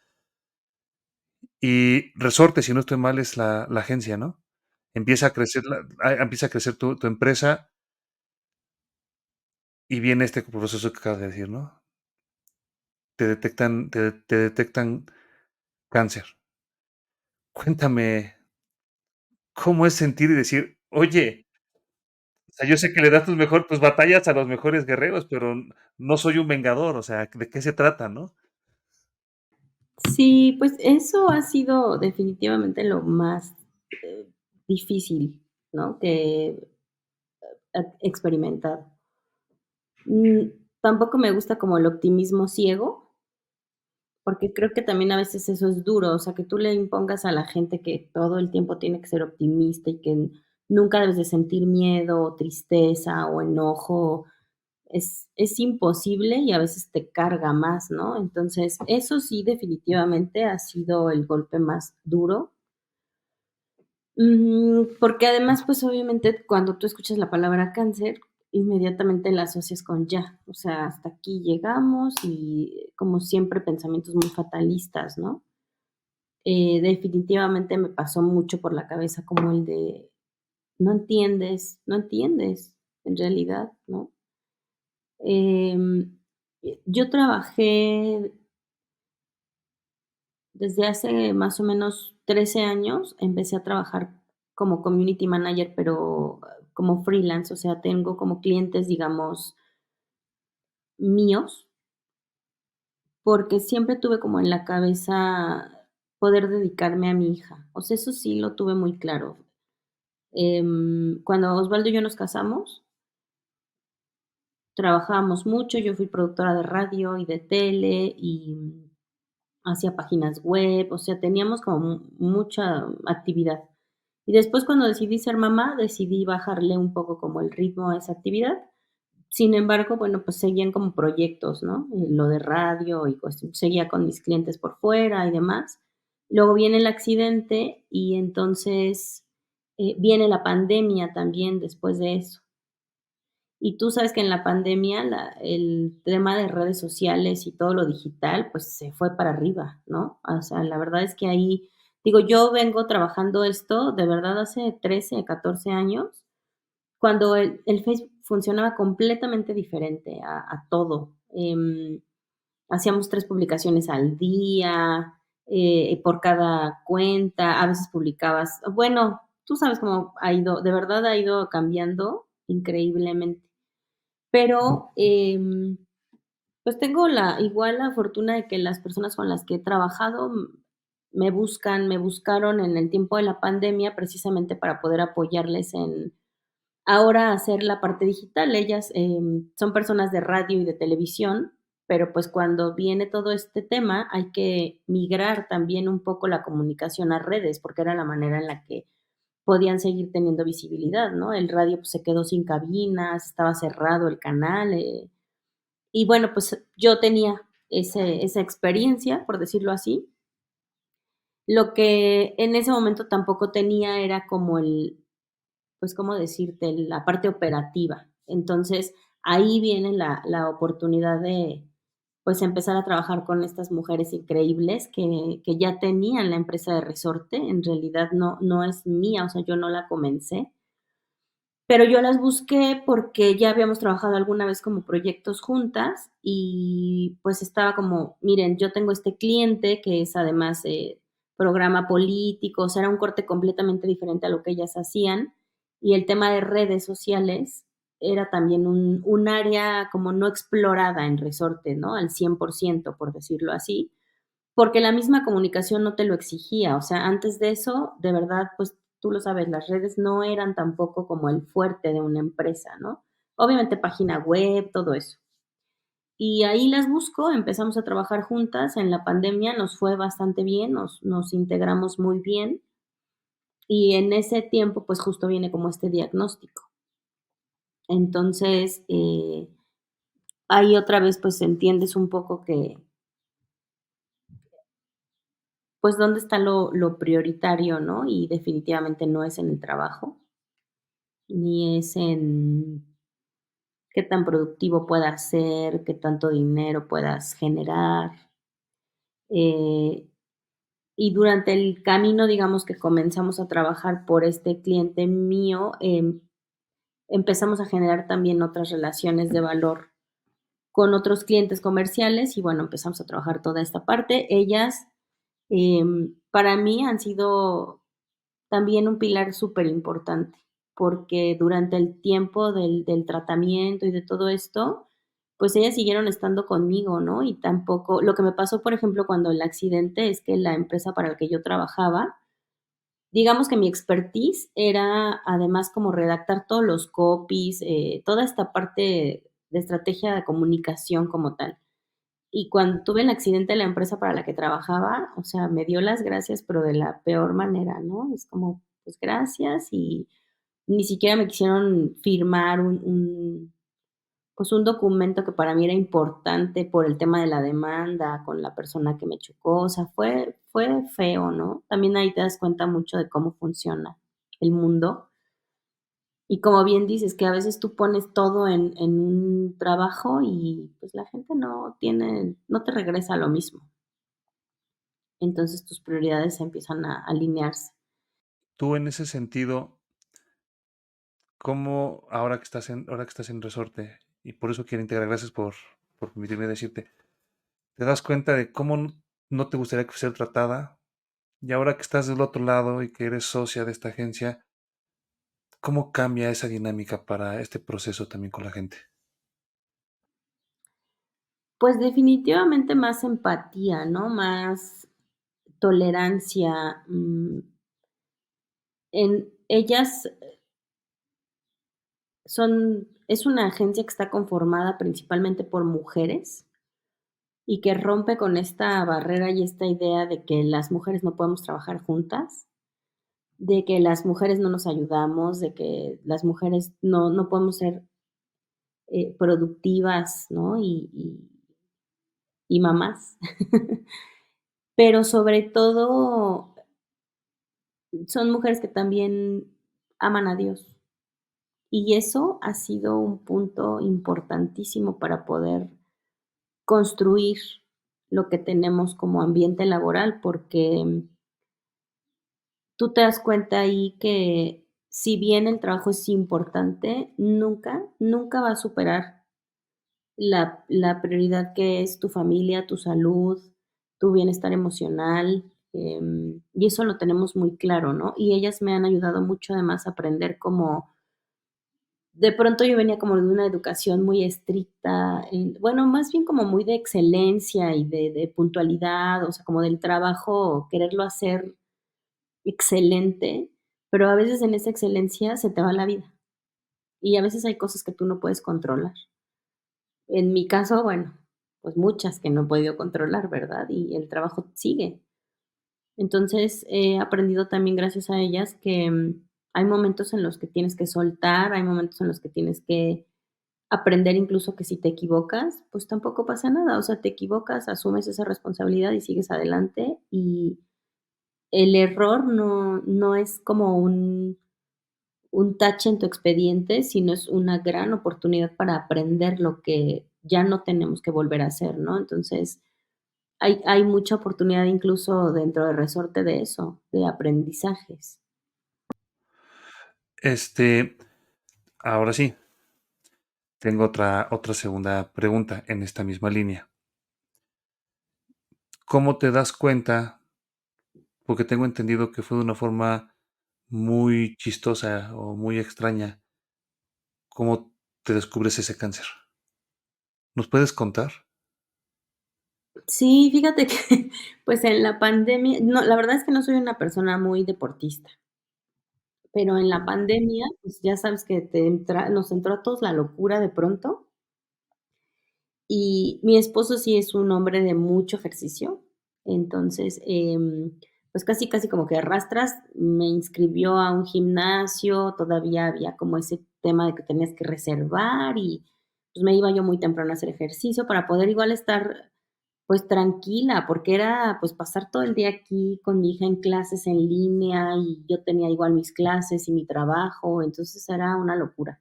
Y Resorte, si no estoy mal, es la agencia, ¿no? Empieza a crecer, empieza a crecer tu empresa y viene este proceso que acabas de decir, ¿no? Te detectan cáncer. Cuéntame, ¿cómo es sentir y decir: "Oye, o sea, yo sé que le das tus batallas a los mejores guerreros, pero no soy un vengador"? O sea, ¿de qué se trata, no? Sí, pues eso ha sido definitivamente lo más, eh, difícil, ¿no? Que he experimentado. Mm, Tampoco me gusta como el optimismo ciego, porque creo que también a veces eso es duro, o sea, que tú le impongas a la gente que todo el tiempo tiene que ser optimista y que nunca debes de sentir miedo, o tristeza o enojo, es imposible y a veces te carga más, ¿no? Entonces, eso sí definitivamente ha sido el golpe más duro. Porque además, pues, obviamente, cuando tú escuchas la palabra cáncer, inmediatamente la asocias con ya, o sea, hasta aquí llegamos y, como siempre, pensamientos muy fatalistas, ¿no? Definitivamente me pasó mucho por la cabeza como el de: "No entiendes, no entiendes, en realidad", ¿no? Yo trabajé desde hace más o menos 13 años, empecé a trabajar como community manager, pero como freelance, o sea, tengo como clientes, digamos, míos, porque siempre tuve como en la cabeza poder dedicarme a mi hija. O sea, eso sí lo tuve muy claro. Cuando Osvaldo y yo nos casamos, trabajábamos mucho, yo fui productora de radio y de tele y hacía páginas web, o sea, teníamos como mucha actividad. Y después cuando decidí ser mamá, decidí bajarle un poco como el ritmo a esa actividad. Sin embargo, bueno, pues seguían como proyectos, ¿no? Lo de radio y pues seguía con mis clientes por fuera y demás. Luego viene el accidente y entonces viene la pandemia también después de eso. Y tú sabes que en la pandemia el tema de redes sociales y todo lo digital, pues se fue para arriba, ¿no? O sea, la verdad es que ahí, digo, yo vengo trabajando esto de verdad hace 13, 14 años, cuando el Facebook funcionaba completamente diferente a todo. Hacíamos 3 publicaciones al día, por cada cuenta, a veces publicabas, bueno, tú sabes cómo ha ido, de verdad ha ido cambiando increíblemente. Pero, Pues tengo igual la fortuna de que las personas con las que he trabajado me buscaron en el tiempo de la pandemia precisamente para poder apoyarles en ahora hacer la parte digital. Ellas son personas de radio y de televisión, pero pues cuando viene todo este tema hay que migrar también un poco la comunicación a redes, porque era la manera en la que podían seguir teniendo visibilidad, ¿no? El radio pues, se quedó sin cabinas, estaba cerrado el canal. Y bueno, pues yo tenía esa experiencia, por decirlo así. Lo que en ese momento tampoco tenía era como pues, ¿cómo decirte? La parte operativa. Entonces, ahí viene la oportunidad de, pues, empezar a trabajar con estas mujeres increíbles que ya tenían la empresa de resorte. En realidad no es mía, o sea, yo no la comencé, pero yo las busqué porque ya habíamos trabajado alguna vez como proyectos juntas y, pues, estaba como: "Miren, yo tengo este cliente que es además, programa político", o sea, era un corte completamente diferente a lo que ellas hacían, y el tema de redes sociales era también un área como no explorada en Resorte, ¿no? Al 100% por decirlo así. Porque la misma comunicación no te lo exigía, o sea, antes de eso, de verdad, pues, tú lo sabes, las redes no eran tampoco como el fuerte de una empresa, ¿no? Obviamente, página web, todo eso. Y ahí las busco, empezamos a trabajar juntas, en la pandemia nos fue bastante bien, nos integramos muy bien, y en ese tiempo, pues, justo viene como este diagnóstico. Entonces, ahí otra vez, pues, entiendes un poco que, pues, dónde está lo prioritario, ¿no? Y definitivamente no es en el trabajo, ni es en qué tan productivo puedas ser, qué tanto dinero puedas generar. Eh, y durante el camino, digamos, que comenzamos a trabajar por este cliente mío, empezamos a generar también otras relaciones de valor con otros clientes comerciales y, bueno, empezamos a trabajar toda esta parte. Ellas, para mí han sido también un pilar superimportante, porque durante el tiempo del tratamiento y de todo esto, pues ellas siguieron estando conmigo, ¿no? Y tampoco lo que me pasó, por ejemplo, cuando el accidente es que la empresa para la que yo trabajaba, digamos que mi expertise era además como redactar todos los copies, toda esta parte de estrategia de comunicación como tal. Y cuando tuve el accidente, la empresa para la que trabajaba, o sea, me dio las gracias, pero de la peor manera, ¿no? Es como, pues, gracias, y ni siquiera me quisieron firmar pues, un documento que para mí era importante por el tema de la demanda con la persona que me chocó, o sea, fue feo, ¿no? También ahí te das cuenta mucho de cómo funciona el mundo. Y como bien dices, que a veces tú pones todo en un trabajo y, pues, la gente no te regresa lo mismo. Entonces, tus prioridades empiezan a alinearse. Tú en ese sentido, ¿cómo ahora que estás en Resorte, y por eso quiero integrar, gracias por permitirme decirte, te das cuenta de cómo no te gustaría que ser tratada? Y ahora que estás del otro lado y que eres socia de esta agencia, ¿cómo cambia esa dinámica para este proceso también con la gente? Pues, definitivamente más empatía, ¿no? Más tolerancia, en ellas es una agencia que está conformada principalmente por mujeres y que rompe con esta barrera y esta idea de que las mujeres no podemos trabajar juntas, de que las mujeres no nos ayudamos, de que las mujeres no podemos ser, productivas, ¿no? Y mamás. Pero sobre todo, son mujeres que también aman a Dios. Y eso ha sido un punto importantísimo para poder construir lo que tenemos como ambiente laboral, porque tú te das cuenta ahí que si bien el trabajo es importante, nunca va a superar la prioridad que es tu familia, tu salud, tu bienestar emocional, y eso lo tenemos muy claro, ¿no? Y ellas me han ayudado mucho, además, a aprender como de pronto yo venía como de una educación muy estricta, bueno, más bien como muy de excelencia y de puntualidad, o sea, como del trabajo, quererlo hacer excelente, pero a veces en esa excelencia se te va la vida y a veces hay cosas que tú no puedes controlar. En mi caso, bueno, pues muchas que no he podido controlar, ¿verdad? Y el trabajo sigue. Entonces, he aprendido también gracias a ellas que, hay momentos en los que tienes que soltar, hay momentos en los que tienes que aprender incluso que si te equivocas, pues tampoco pasa nada, o sea, te equivocas, asumes esa responsabilidad y sigues adelante, y el error no es como un tache en tu expediente, sino es una gran oportunidad para aprender lo que ya no tenemos que volver a hacer, ¿no? Entonces, hay mucha oportunidad incluso dentro del resorte de eso, de aprendizajes. Este, ahora sí, tengo otra segunda pregunta en esta misma línea. ¿Cómo te das cuenta? Porque tengo entendido que fue de una forma muy chistosa o muy extraña. ¿Cómo te descubres ese cáncer? ¿Nos puedes contar? Sí, fíjate que, pues, en la pandemia no, la verdad es que no soy una persona muy deportista, pero en la pandemia, pues, ya sabes que te entra nos entró a todos la locura de pronto, y mi esposo sí es un hombre de mucho ejercicio. Entonces, pues, casi, casi como que arrastras, me inscribió a un gimnasio, todavía había como ese tema de que tenías que reservar y, pues, me iba yo muy temprano a hacer ejercicio para poder igual estar, pues, tranquila, porque era, pues, pasar todo el día aquí con mi hija en clases en línea, y yo tenía igual mis clases y mi trabajo, entonces era una locura.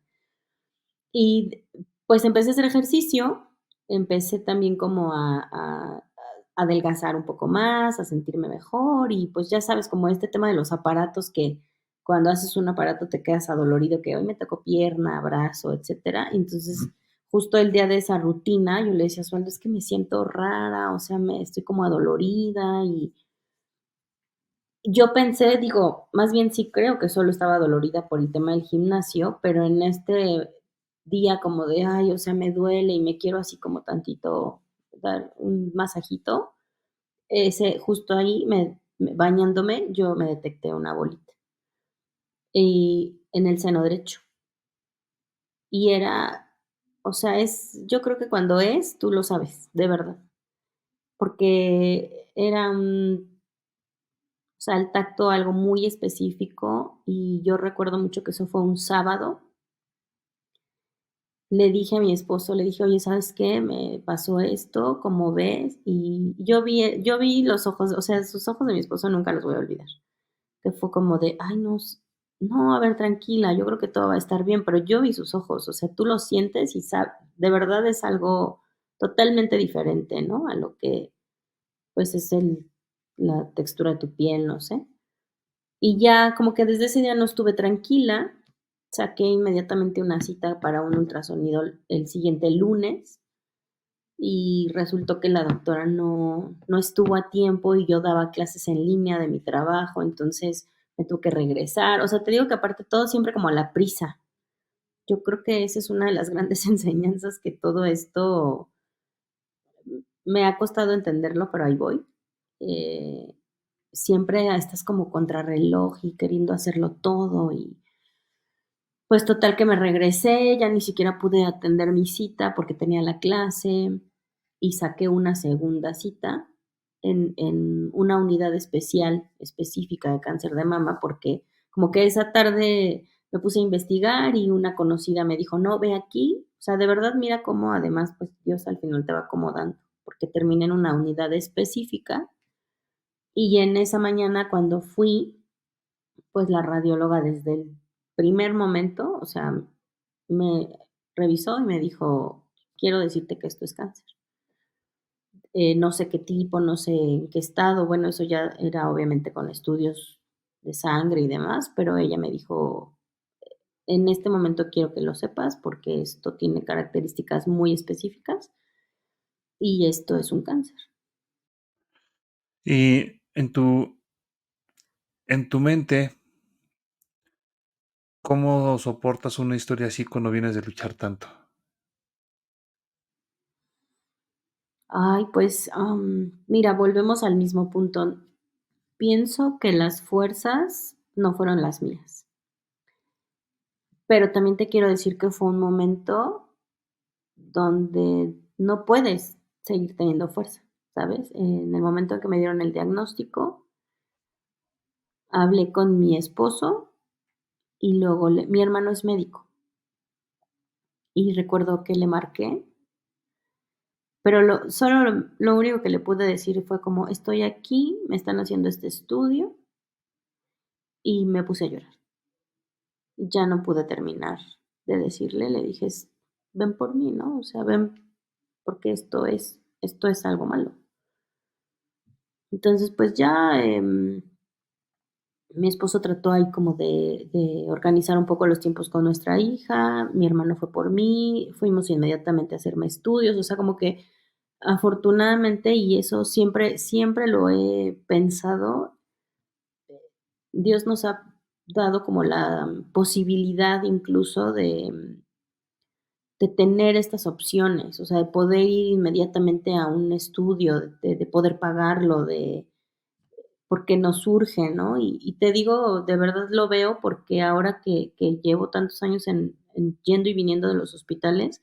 Y, pues, empecé a hacer ejercicio, empecé también como a adelgazar un poco más, a sentirme mejor y, pues, ya sabes, como este tema de los aparatos que cuando haces un aparato te quedas adolorido, que hoy me tocó pierna, brazo, etcétera. Entonces, justo el día de esa rutina, yo le decía a Osvaldo: "Es que me siento rara, o sea, me estoy como adolorida", y yo pensé, digo, más bien sí creo que solo estaba dolorida por el tema del gimnasio, pero en este día como de, ay, o sea, me duele y me quiero así como tantito dar un masajito, ese justo ahí bañándome, yo me detecté una bolita, y en el seno derecho. Y era, o sea, yo creo que cuando tú lo sabes, de verdad, porque era o sea, el tacto algo muy específico, y yo recuerdo mucho que eso fue un sábado. Le dije a mi esposo, le dije: "Oye, ¿sabes qué? Me pasó esto, ¿cómo ves?". Y yo vi los ojos, o sea, sus ojos de mi esposo nunca los voy a olvidar, que fue como de: "Ay, no, no, a ver, tranquila, yo creo que todo va a estar bien", pero yo vi sus ojos, o sea, tú lo sientes y de verdad es algo totalmente diferente, ¿no? A lo que, pues, es la textura de tu piel, no sé. Y ya como que desde ese día no estuve tranquila, saqué inmediatamente una cita para un ultrasonido el siguiente lunes, y resultó que la doctora no estuvo a tiempo y yo daba clases en línea de mi trabajo, entonces me tuve que regresar. O sea, te digo que aparte todo siempre como a la prisa. Yo creo que esa es una de las grandes enseñanzas que todo esto me ha costado entenderlo, pero ahí voy. Eh, Siempre estás como contrarreloj y queriendo hacerlo todo, y pues total que me regresé, ya ni siquiera pude atender mi cita porque tenía la clase, y saqué una segunda cita en una unidad especial, específica de cáncer de mama, porque como que esa tarde me puse a investigar y una conocida me dijo: "No, ve aquí", o sea, de verdad mira cómo además, pues, Dios al final te va acomodando, porque terminé en una unidad específica, y en esa mañana cuando fui, pues, la radióloga desde el primer momento, o sea, me revisó y me dijo: "Quiero decirte que esto es cáncer". No sé qué tipo, no sé en qué estado, bueno, eso ya era obviamente con estudios de sangre y demás, pero ella me dijo: "En este momento quiero que lo sepas porque esto tiene características muy específicas y esto es un cáncer". Y en tu mente, ¿Cómo soportas una historia así cuando vienes de luchar tanto? Ay, pues, mira, volvemos al mismo punto. Pienso que las fuerzas no fueron las mías, pero también te quiero decir que fue un momento donde no puedes seguir teniendo fuerza, ¿sabes? En el momento en que me dieron el diagnóstico, hablé con mi esposo y luego mi hermano es médico y recuerdo que le marqué, pero solo lo único que le pude decir fue como, estoy aquí, me están haciendo este estudio y me puse a llorar. Ya no pude terminar de decirle, le dije: Ven por mí, ¿no? O sea, ven, porque esto es algo malo". Entonces, pues ya, mi esposo trató ahí como de organizar un poco los tiempos con nuestra hija, mi hermano fue por mí, fuimos inmediatamente a hacerme estudios, o sea, como que afortunadamente, y eso siempre lo he pensado, Dios nos ha dado como la posibilidad incluso de tener estas opciones, o sea, de poder ir inmediatamente a un estudio, de poder pagarlo, porque nos surge, ¿no? Y te digo, de verdad lo veo porque ahora que llevo tantos años en yendo y viniendo de los hospitales,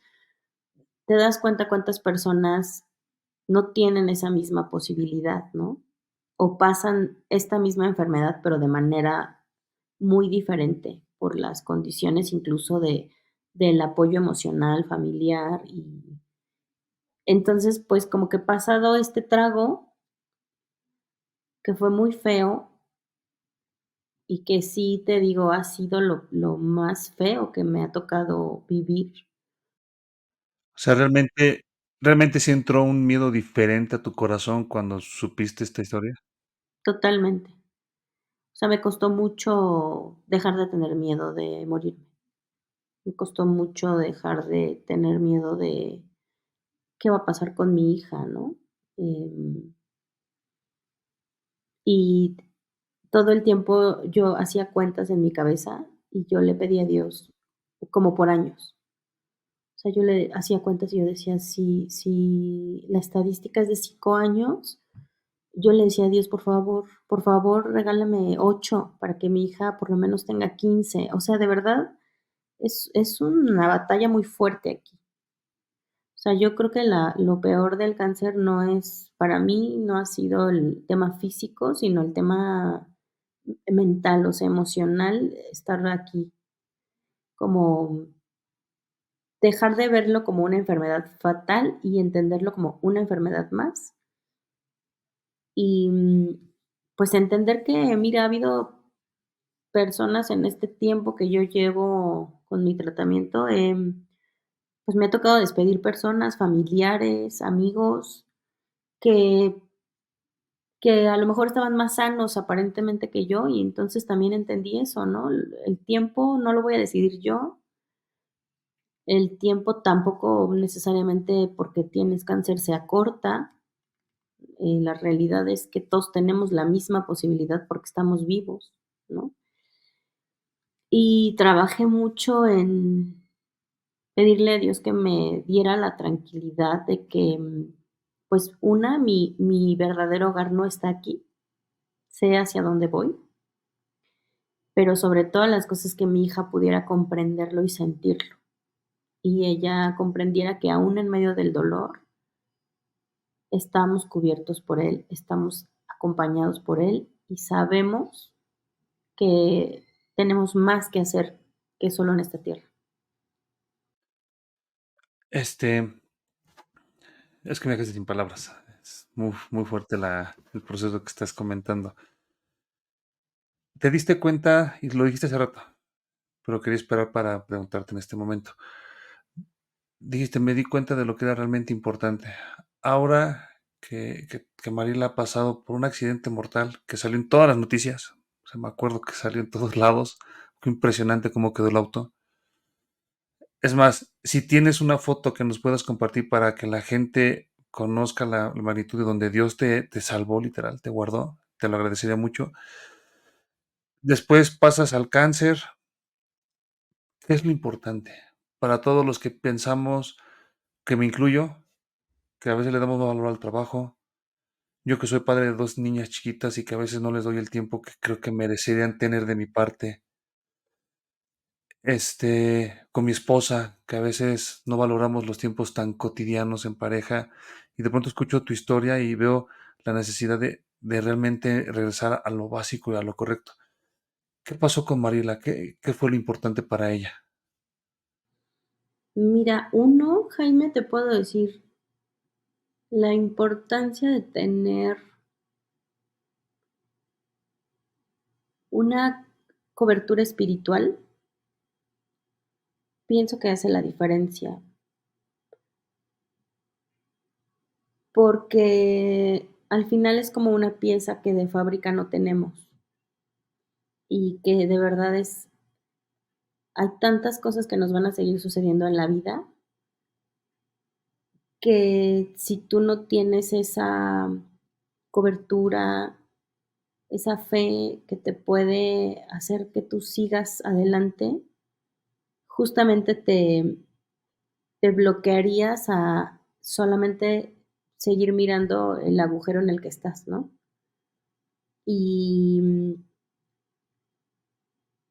te das cuenta cuántas personas no tienen esa misma posibilidad, ¿no? O pasan esta misma enfermedad, pero de manera muy diferente por las condiciones incluso del apoyo emocional, familiar. Y entonces, pues, como que pasado este trago, que fue muy feo y que sí, te digo, ha sido lo más feo que me ha tocado vivir. O sea, realmente sí entró un miedo diferente a tu corazón cuando supiste esta historia. Totalmente. O sea, me costó mucho dejar de tener miedo de morirme. Me costó mucho dejar de tener miedo de qué va a pasar con mi hija, ¿no? Em, y todo el tiempo yo hacía cuentas en mi cabeza y yo le pedí a Dios como por años. O sea, yo le hacía cuentas y yo decía, si la estadística es de 5 años, yo le decía a Dios, por favor, regálame 8 para que mi hija por lo menos tenga 15. O sea, de verdad, es una batalla muy fuerte aquí. O sea, yo creo que lo peor del cáncer no es, para mí, no ha sido el tema físico, sino el tema mental, o sea, emocional, estar aquí, como dejar de verlo como una enfermedad fatal y entenderlo como una enfermedad más. Y, pues entender que, mira, ha habido personas en este tiempo que yo llevo con mi tratamiento, pues me ha tocado despedir personas, familiares, amigos, que que a lo mejor estaban más sanos aparentemente que yo, y entonces también entendí eso, ¿no? El tiempo no lo voy a decidir yo, el tiempo tampoco necesariamente porque tienes cáncer se acorta, la realidad es que todos tenemos la misma posibilidad porque estamos vivos, ¿no? Y trabajé mucho en pedirle a Dios que me diera la tranquilidad de que, pues, mi verdadero hogar no está aquí, sé hacia dónde voy, pero sobre todas las cosas que mi hija pudiera comprenderlo y sentirlo, y ella comprendiera que aún en medio del dolor estamos cubiertos por Él, estamos acompañados por Él y sabemos que tenemos más que hacer que solo en esta tierra. Este, es que me dejaste sin palabras. Es muy fuerte el proceso que estás comentando. Te diste cuenta, y lo dijiste hace rato, pero quería esperar para preguntarte en este momento. Dijiste, me di cuenta de lo que era realmente importante. Ahora que Mariela ha pasado por un accidente mortal que salió en todas las noticias, o sea, me acuerdo que salió en todos lados, fue impresionante cómo quedó el auto. Es más, si tienes una foto que nos puedas compartir para que la gente conozca la magnitud de donde Dios te salvó, literal, te guardó, te lo agradecería mucho. Después pasas al cáncer, ¿Qué es lo importante? Para todos los que pensamos, que me incluyo, que a veces le damos valor al trabajo. Yo que soy padre de 2 niñas chiquitas y que a veces no les doy el tiempo que creo que merecerían tener de mi parte. Con mi esposa, que a veces no valoramos los tiempos tan cotidianos en pareja, y de pronto escucho tu historia y veo la necesidad de realmente regresar a lo básico y a lo correcto. ¿Qué pasó con Mariela? ¿Qué fue lo importante para ella? Mira, uno, Jaime, te puedo decir la importancia de tener una cobertura espiritual, pienso que hace la diferencia, porque al final es como una pieza que de fábrica no tenemos y que de verdad hay tantas cosas que nos van a seguir sucediendo en la vida que si tú no tienes esa cobertura, esa fe que te puede hacer que tú sigas adelante, justamente te bloquearías a solamente seguir mirando el agujero en el que estás, ¿no? Y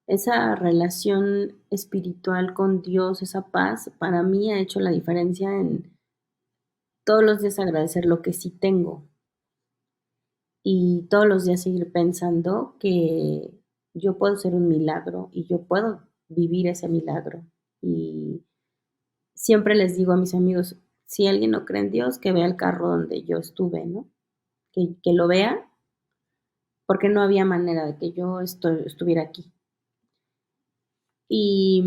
esa relación espiritual con Dios, esa paz, para mí ha hecho la diferencia en todos los días agradecer lo que sí tengo y todos los días seguir pensando que yo puedo ser un milagro y yo puedo vivir ese milagro. Y siempre les digo a mis amigos, si alguien no cree en Dios, que vea el carro donde yo estuve, ¿no? Que lo vea, porque no había manera de que yo estuviera aquí. Y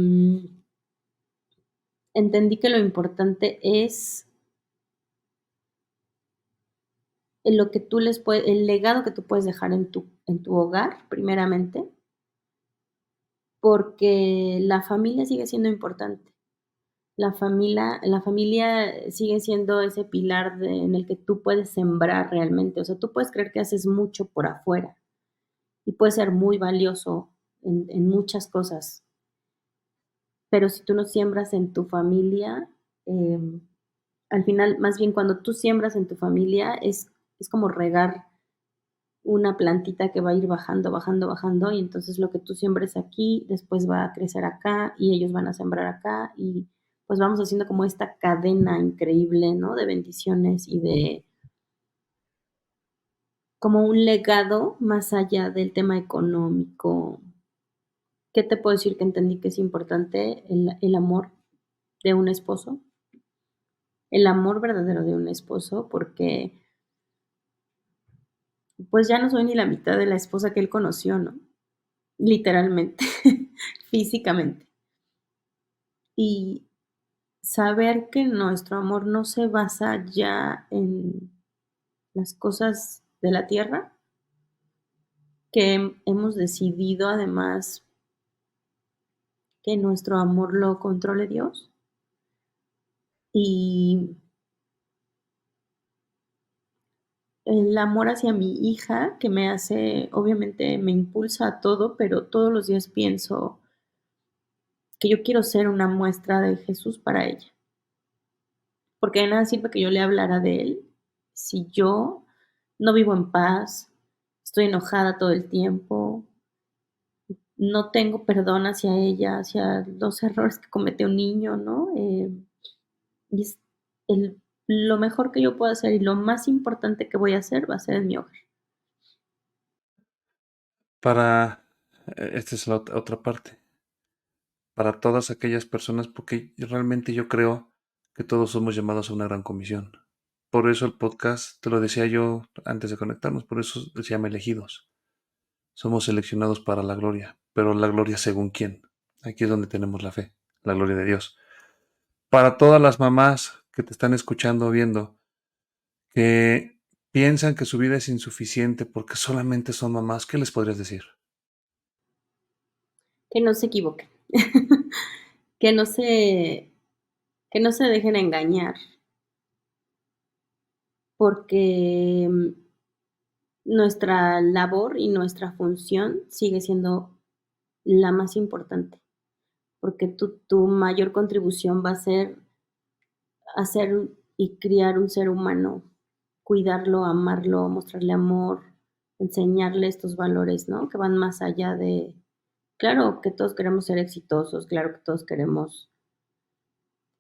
entendí que lo importante es lo que tú el legado que tú puedes dejar en tu hogar, primeramente, porque la familia sigue siendo importante. La familia sigue siendo ese pilar en el que tú puedes sembrar realmente. O sea, tú puedes creer que haces mucho por afuera y puede ser muy valioso en muchas cosas, pero si tú no siembras en tu familia, eh, al final, más bien cuando tú siembras en tu familia, es como regar una plantita que va a ir bajando, bajando, bajando, y entonces lo que tú siembres aquí, después va a crecer acá, y ellos van a sembrar acá, y pues vamos haciendo como esta cadena increíble, ¿no? De bendiciones y de como un legado más allá del tema económico. ¿Qué te puedo decir que entendí que es importante? El amor de un esposo, el amor verdadero de un esposo, porque pues ya no soy ni la mitad de la esposa que él conoció, ¿no? Literalmente, físicamente. Y saber que nuestro amor no se basa ya en las cosas de la tierra, que hemos decidido además que nuestro amor lo controle Dios. Y el amor hacia mi hija, que me hace, obviamente me impulsa a todo, pero todos los días pienso que yo quiero ser una muestra de Jesús para ella. Porque de nada sirve que yo le hablara de él si yo no vivo en paz, estoy enojada todo el tiempo, no tengo perdón hacia ella, hacia los errores que comete un niño, ¿no? Y es lo mejor que yo puedo hacer y lo más importante que voy a hacer va a ser en mi hogar. Para, esta es la otra parte, para todas aquellas personas, porque realmente yo creo que todos somos llamados a una gran comisión. Por eso el podcast, te lo decía yo antes de conectarnos, por eso se llama Elegidos. Somos seleccionados para la gloria, pero la gloria según quién. Aquí es donde tenemos la fe, la gloria de Dios. Para todas las mamás que te están escuchando o viendo, que piensan que su vida es insuficiente porque solamente son mamás, ¿qué les podrías decir? Que no se equivoquen, que no se, que no se dejen engañar, porque nuestra labor y nuestra función sigue siendo la más importante. porque tu mayor contribución va a ser hacer y criar un ser humano, cuidarlo, amarlo, mostrarle amor, enseñarle estos valores, ¿no? Que van más allá de, claro que todos queremos ser exitosos, claro que todos queremos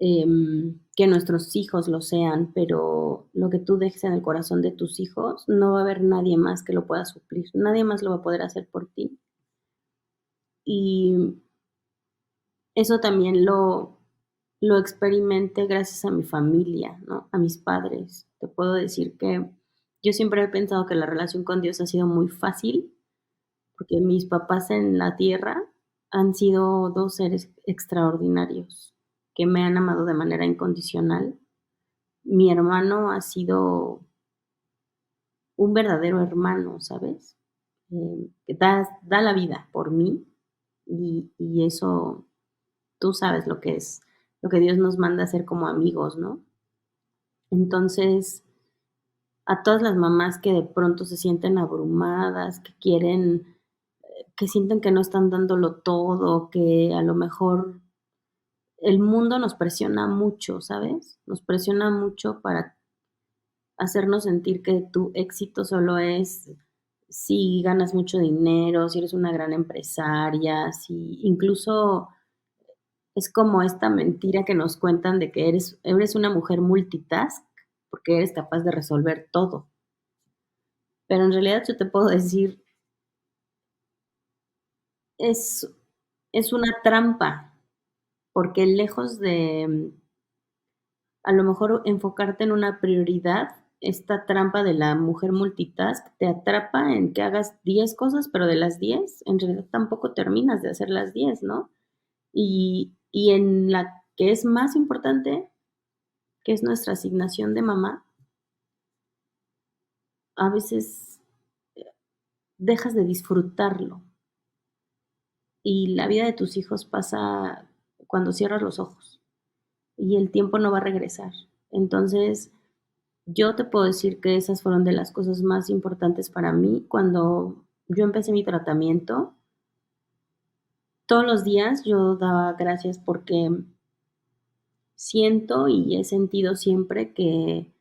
que nuestros hijos lo sean, pero lo que tú dejes en el corazón de tus hijos, no va a haber nadie más que lo pueda suplir, nadie más lo va a poder hacer por ti. Y eso también lo experimenté gracias a mi familia, ¿no? A mis padres. Te puedo decir que yo siempre he pensado que la relación con Dios ha sido muy fácil, porque mis papás en la tierra han sido 2 seres extraordinarios, que me han amado de manera incondicional. Mi hermano ha sido un verdadero hermano, ¿sabes? Que da la vida por mí, y eso tú sabes lo que es, lo que Dios nos manda a hacer como amigos, ¿no? Entonces, a todas las mamás que de pronto se sienten abrumadas, que quieren, que sienten que no están dándolo todo, que a lo mejor el mundo nos presiona mucho, ¿sabes? Nos presiona mucho para hacernos sentir que tu éxito solo es si ganas mucho dinero, si eres una gran empresaria, si incluso es como esta mentira que nos cuentan de que eres una mujer multitask porque eres capaz de resolver todo. Pero en realidad yo te puedo decir, es, es una trampa, porque lejos de a lo mejor enfocarte en una prioridad, esta trampa de la mujer multitask te atrapa en que hagas 10 cosas, pero de las 10 en realidad tampoco terminas de hacer las 10, ¿no? Y en la que es más importante, que es nuestra asignación de mamá, a veces dejas de disfrutarlo y la vida de tus hijos pasa cuando cierras los ojos y el tiempo no va a regresar. Entonces, yo te puedo decir que esas fueron de las cosas más importantes para mí cuando yo empecé mi tratamiento. Todos los días yo daba gracias porque siento y he sentido siempre que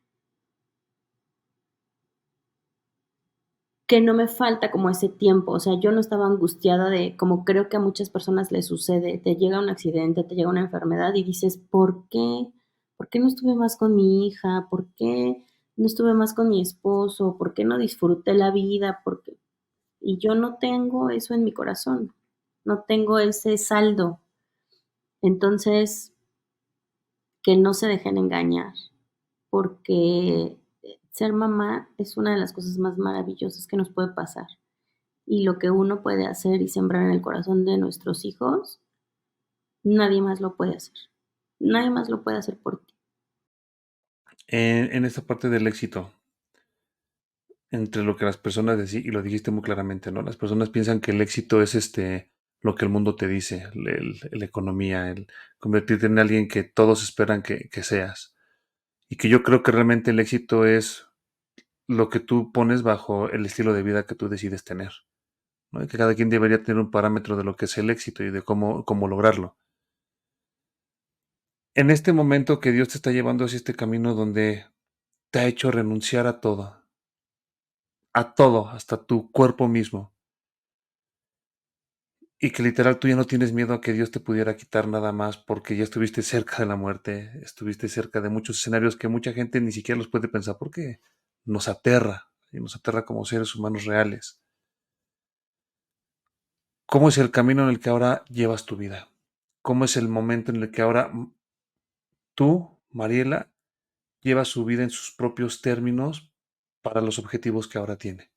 no me falta como ese tiempo, o sea, yo no estaba angustiada de como creo que a muchas personas les sucede, te llega un accidente, te llega una enfermedad y dices, ¿por qué? ¿Por qué no estuve más con mi hija? ¿Por qué no estuve más con mi esposo? ¿Por qué no disfruté la vida? Y yo no tengo eso en mi corazón, no tengo ese saldo. Entonces, que no se dejen engañar, porque ser mamá es una de las cosas más maravillosas que nos puede pasar. Y lo que uno puede hacer y sembrar en el corazón de nuestros hijos, nadie más lo puede hacer. Nadie más lo puede hacer por ti. En esta parte del éxito, entre lo que las personas decían, y lo dijiste muy claramente, ¿no? Las personas piensan que el éxito es lo que el mundo te dice, la economía, el convertirte en alguien que todos esperan que seas. Y que yo creo que realmente el éxito es lo que tú pones bajo el estilo de vida que tú decides tener, ¿no? Y que cada quien debería tener un parámetro de lo que es el éxito y de cómo lograrlo. En este momento que Dios te está llevando hacia este camino donde te ha hecho renunciar a todo, hasta tu cuerpo mismo, y que literal tú ya no tienes miedo a que Dios te pudiera quitar nada más porque ya estuviste cerca de la muerte, estuviste cerca de muchos escenarios que mucha gente ni siquiera los puede pensar porque nos aterra, y nos aterra como seres humanos reales. ¿Cómo es el camino en el que ahora llevas tu vida? ¿Cómo es el momento en el que ahora tú, Mariela, llevas su vida en sus propios términos para los objetivos que ahora tiene?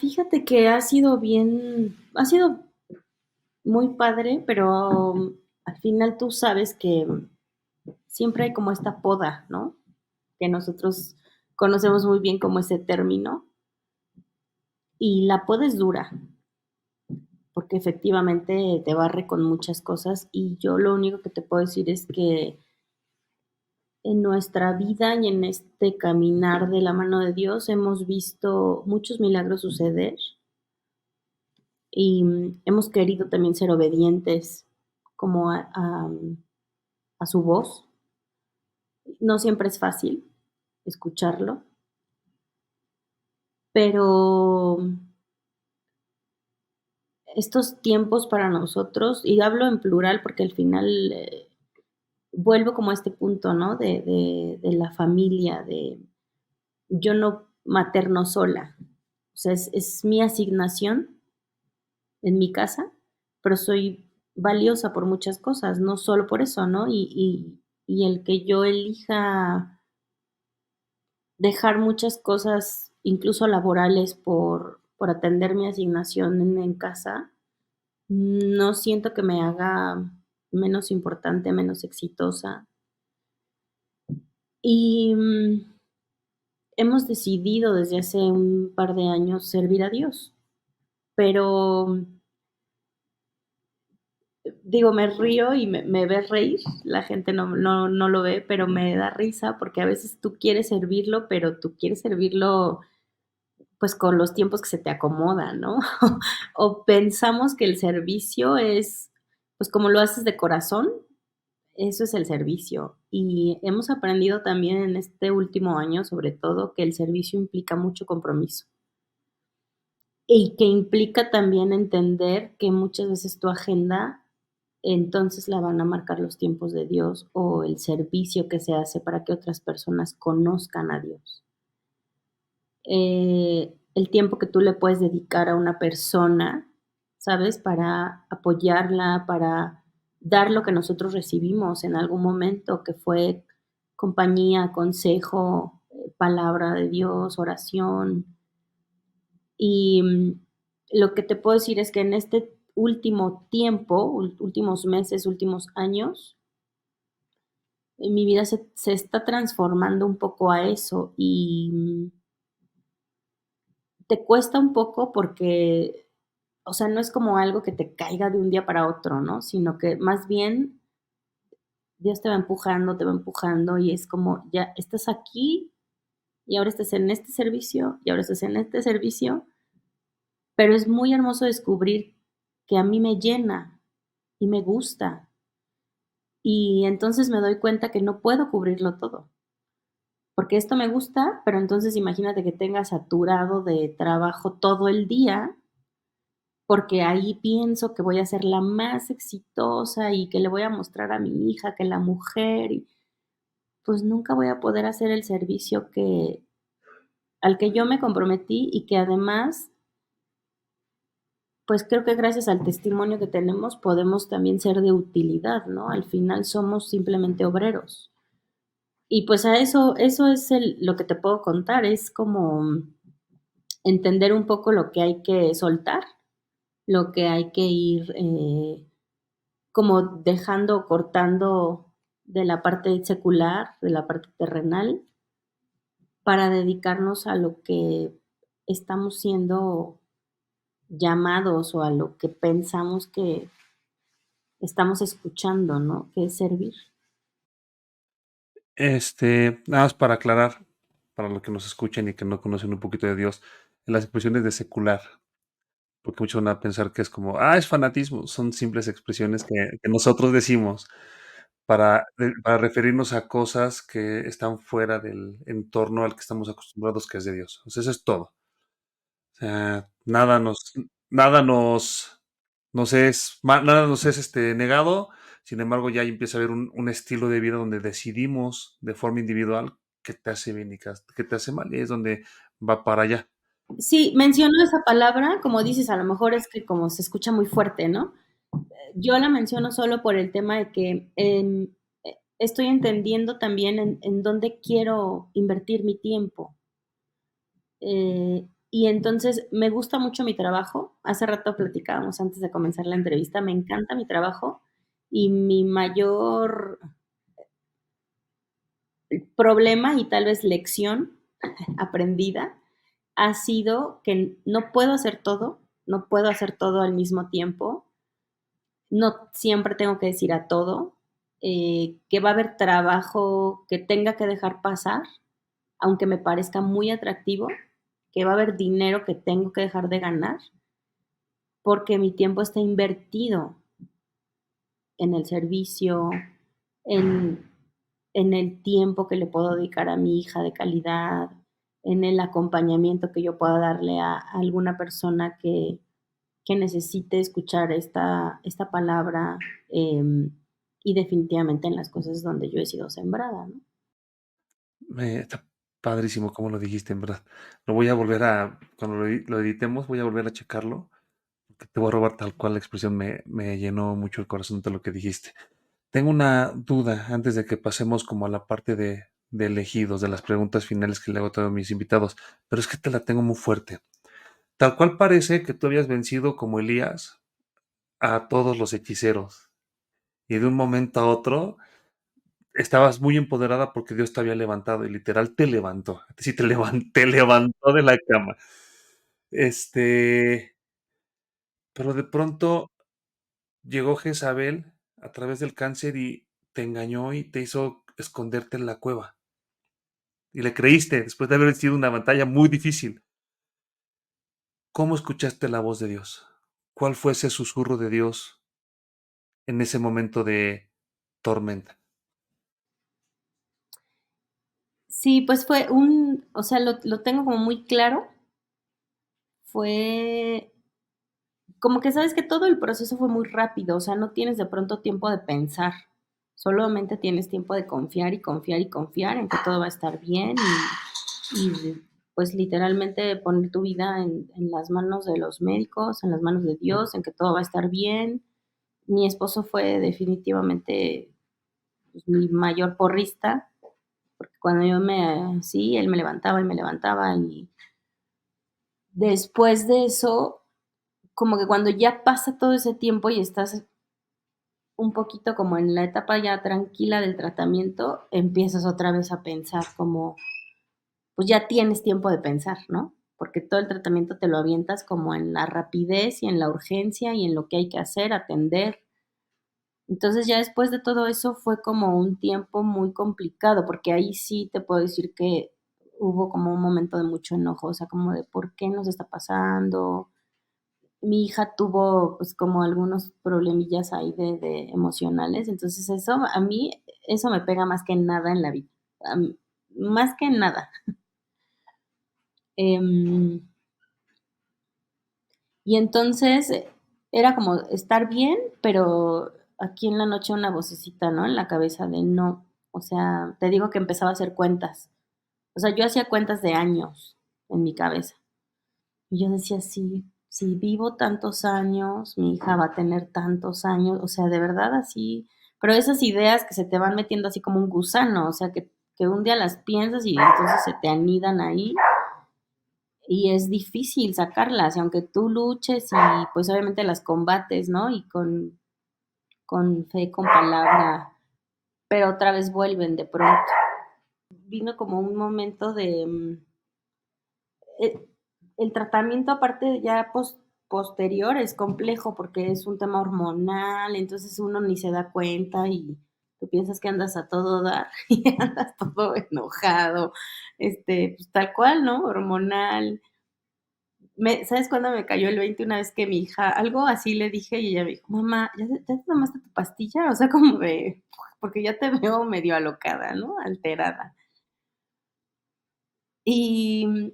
Fíjate que ha sido muy padre, pero al final tú sabes que siempre hay como esta poda, ¿no? Que nosotros conocemos muy bien como ese término. Y la poda es dura, porque efectivamente te barre con muchas cosas. Y yo lo único que te puedo decir es que en nuestra vida y en este caminar de la mano de Dios hemos visto muchos milagros suceder. y hemos querido también ser obedientes como a su voz. No siempre es fácil escucharlo, pero estos tiempos para nosotros, y hablo en plural porque al final vuelvo como a este punto, ¿no? De la familia, de yo no materno sola. O sea, es mi asignación en mi casa, pero soy valiosa por muchas cosas, no solo por eso, ¿no? Y el que yo elija dejar muchas cosas, incluso laborales, por atender mi asignación en casa, no siento que me haga menos importante, menos exitosa. Y hemos decidido desde hace un par de años servir a Dios, pero digo, me río y me ves reír, la gente no lo ve, pero me da risa porque a veces tú quieres servirlo, pero tú quieres servirlo pues con los tiempos que se te acomodan, ¿no? O pensamos que el servicio es, pues como lo haces de corazón, eso es el servicio. Y hemos aprendido también en este último año, sobre todo, que el servicio implica mucho compromiso. Y que implica también entender que muchas veces tu agenda, entonces la van a marcar los tiempos de Dios o el servicio que se hace para que otras personas conozcan a Dios. El tiempo que tú le puedes dedicar a una persona, ¿sabes? Para apoyarla, para dar lo que nosotros recibimos en algún momento, que fue compañía, consejo, palabra de Dios, oración. Y lo que te puedo decir es que en este último tiempo, últimos meses, últimos años, en mi vida se está transformando un poco a eso y te cuesta un poco porque, o sea, no es como algo que te caiga de un día para otro, ¿no? Sino que más bien Dios te va empujando y es como, ya estás aquí y ahora estás en este servicio y ahora estás en este servicio, pero es muy hermoso descubrir que a mí me llena y me gusta. Y entonces me doy cuenta que no puedo cubrirlo todo, porque esto me gusta, pero entonces imagínate que tengas saturado de trabajo todo el día porque ahí pienso que voy a ser la más exitosa y que le voy a mostrar a mi hija que la mujer, y pues nunca voy a poder hacer el servicio que al que yo me comprometí y que además, pues creo que gracias al testimonio que tenemos podemos también ser de utilidad, ¿no? Al final somos simplemente obreros. Y pues a eso es lo que te puedo contar, es como entender un poco lo que hay que soltar, lo que hay que ir como dejando, cortando de la parte secular, de la parte terrenal, para dedicarnos a lo que estamos siendo llamados o a lo que pensamos que estamos escuchando, ¿no? Que es servir. Nada más para aclarar, para los que nos escuchan y que no conocen un poquito de Dios, las expresiones de secular, porque muchos van a pensar que es como, es fanatismo, son simples expresiones que nosotros decimos para referirnos a cosas que están fuera del entorno al que estamos acostumbrados, que es de Dios. O sea, eso es todo. O sea, nada nos es negado. Sin embargo, ya ahí empieza a haber un estilo de vida donde decidimos de forma individual qué te hace bien y qué te hace mal. Y es donde va para allá. Sí, menciono esa palabra, como dices, a lo mejor es que como se escucha muy fuerte, ¿no? Yo la menciono solo por el tema de que estoy entendiendo también en dónde quiero invertir mi tiempo. Y entonces me gusta mucho mi trabajo. Hace rato platicábamos antes de comenzar la entrevista, me encanta mi trabajo y mi mayor problema y tal vez lección aprendida ha sido que no puedo hacer todo, no puedo hacer todo al mismo tiempo, no siempre tengo que decir a todo, que va a haber trabajo que tenga que dejar pasar, aunque me parezca muy atractivo, que va a haber dinero que tengo que dejar de ganar porque mi tiempo está invertido en el servicio, en, en el tiempo que le puedo dedicar a mi hija de calidad, en el acompañamiento que yo pueda darle a alguna persona que necesite escuchar esta palabra, y definitivamente en las cosas donde yo he sido sembrada, ¿no? Está padrísimo como lo dijiste, en verdad. Lo voy a volver a, cuando lo editemos, voy a volver a checarlo, porque te voy a robar tal cual la expresión, me llenó mucho el corazón de lo que dijiste. Tengo una duda antes de que pasemos como a la parte de elegidos, de las preguntas finales que le hago a todos mis invitados, pero es que te la tengo muy fuerte. Tal cual parece que tú habías vencido como Elías a todos los hechiceros y de un momento a otro estabas muy empoderada porque Dios te había levantado y literal te levantó. Sí, te levantó de la cama. Este, pero de pronto llegó Jezabel a través del cáncer y te engañó y te hizo esconderte en la cueva. Y le creíste después de haber sido una batalla muy difícil. ¿Cómo escuchaste la voz de Dios? ¿Cuál fue ese susurro de Dios en ese momento de tormenta? Sí, pues o sea, lo tengo como muy claro, fue como que sabes que todo el proceso fue muy rápido, o sea, no tienes de pronto tiempo de pensar, solamente tienes tiempo de confiar y confiar y confiar en que todo va a estar bien y pues literalmente poner tu vida en las manos de los médicos, en las manos de Dios, en que todo va a estar bien. Mi esposo fue definitivamente pues, mi mayor porrista, porque cuando sí, él me levantaba y me levantaba y después de eso, como que cuando ya pasa todo ese tiempo y estás un poquito como en la etapa ya tranquila del tratamiento, empiezas otra vez a pensar como, pues ya tienes tiempo de pensar, ¿no? Porque todo el tratamiento te lo avientas como en la rapidez y en la urgencia y en lo que hay que hacer, atender. Entonces ya después de todo eso fue como un tiempo muy complicado, porque ahí sí te puedo decir que hubo como un momento de mucho enojo, o sea, como de por qué nos está pasando. Mi hija tuvo pues como algunos problemillas ahí de emocionales, entonces eso a mí, eso me pega más que nada en la vida, más que nada. Em, y entonces era como estar bien, pero aquí en la noche una vocecita, ¿no? En la cabeza de no, o sea, te digo que empezaba a hacer cuentas. O sea, yo hacía cuentas de años en mi cabeza. Y yo decía, si vivo tantos años, mi hija va a tener tantos años, o sea, de verdad así, pero esas ideas que se te van metiendo así como un gusano, o sea, que un día las piensas y entonces se te anidan ahí y es difícil sacarlas, y aunque tú luches y pues obviamente las combates, ¿no? Y con fe, con palabra, pero otra vez vuelven de pronto. Vino como un momento de el tratamiento aparte ya posterior es complejo porque es un tema hormonal, entonces uno ni se da cuenta y tú piensas que andas a todo dar y andas todo enojado, pues tal cual, ¿no? Hormonal. ¿Sabes cuándo me cayó el 20? Una vez que mi hija, algo así le dije y ella me dijo, mamá, ¿ya te tomaste tu pastilla? O sea, como de, porque ya te veo medio alocada, ¿no? Alterada. Y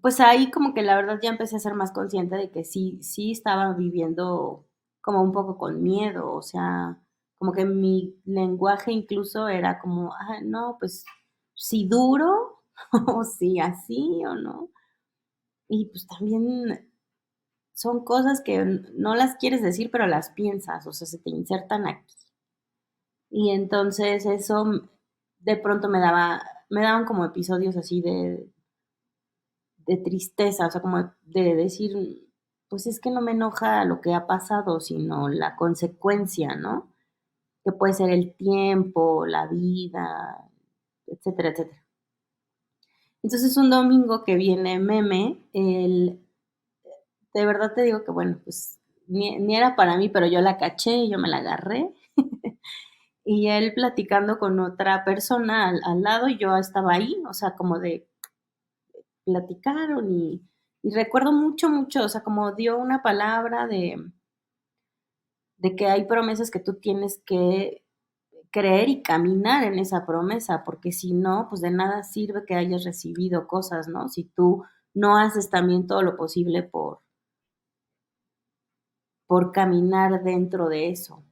pues ahí como que la verdad ya empecé a ser más consciente de que sí estaba viviendo como un poco con miedo, o sea, como que mi lenguaje incluso era como, ah, no, pues si duro, o si así o no. Y pues también son cosas que no las quieres decir, pero las piensas, o sea, se te insertan aquí. Y entonces eso de pronto me daban como episodios así de tristeza, o sea, como de decir, pues es que no me enoja lo que ha pasado, sino la consecuencia, ¿no? Que puede ser el tiempo, la vida, etcétera, etcétera. Entonces un domingo que viene Meme, de verdad te digo que bueno, pues ni era para mí, pero yo la caché, yo me la agarré y él platicando con otra persona al lado y yo estaba ahí, o sea, como de platicaron Y recuerdo mucho, mucho, o sea, como dio una palabra de que hay promesas que tú tienes que creer y caminar en esa promesa, porque si no, pues de nada sirve que hayas recibido cosas, ¿no? Si tú no haces también todo lo posible por caminar dentro de eso.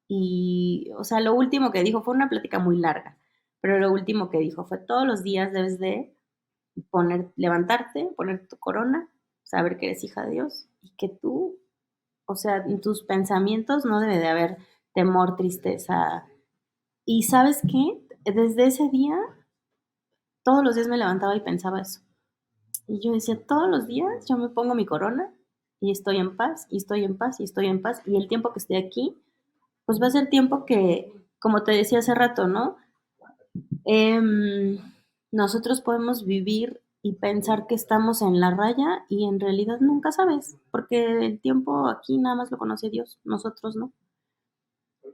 Y, o sea, lo último que dijo fue una plática muy larga, pero lo último que dijo fue todos los días debes de levantarte, poner tu corona, saber que eres hija de Dios y que tú, o sea, en tus pensamientos no debe de haber temor, tristeza. Y ¿sabes qué? Desde ese día, todos los días me levantaba y pensaba eso. Y yo decía, todos los días yo me pongo mi corona y estoy en paz, y estoy en paz, y estoy en paz. Y el tiempo que esté aquí, pues va a ser tiempo que, como te decía hace rato, ¿no? Em, Nosotros podemos vivir y pensar que estamos en la raya y en realidad nunca sabes, porque el tiempo aquí nada más lo conoce Dios, nosotros no.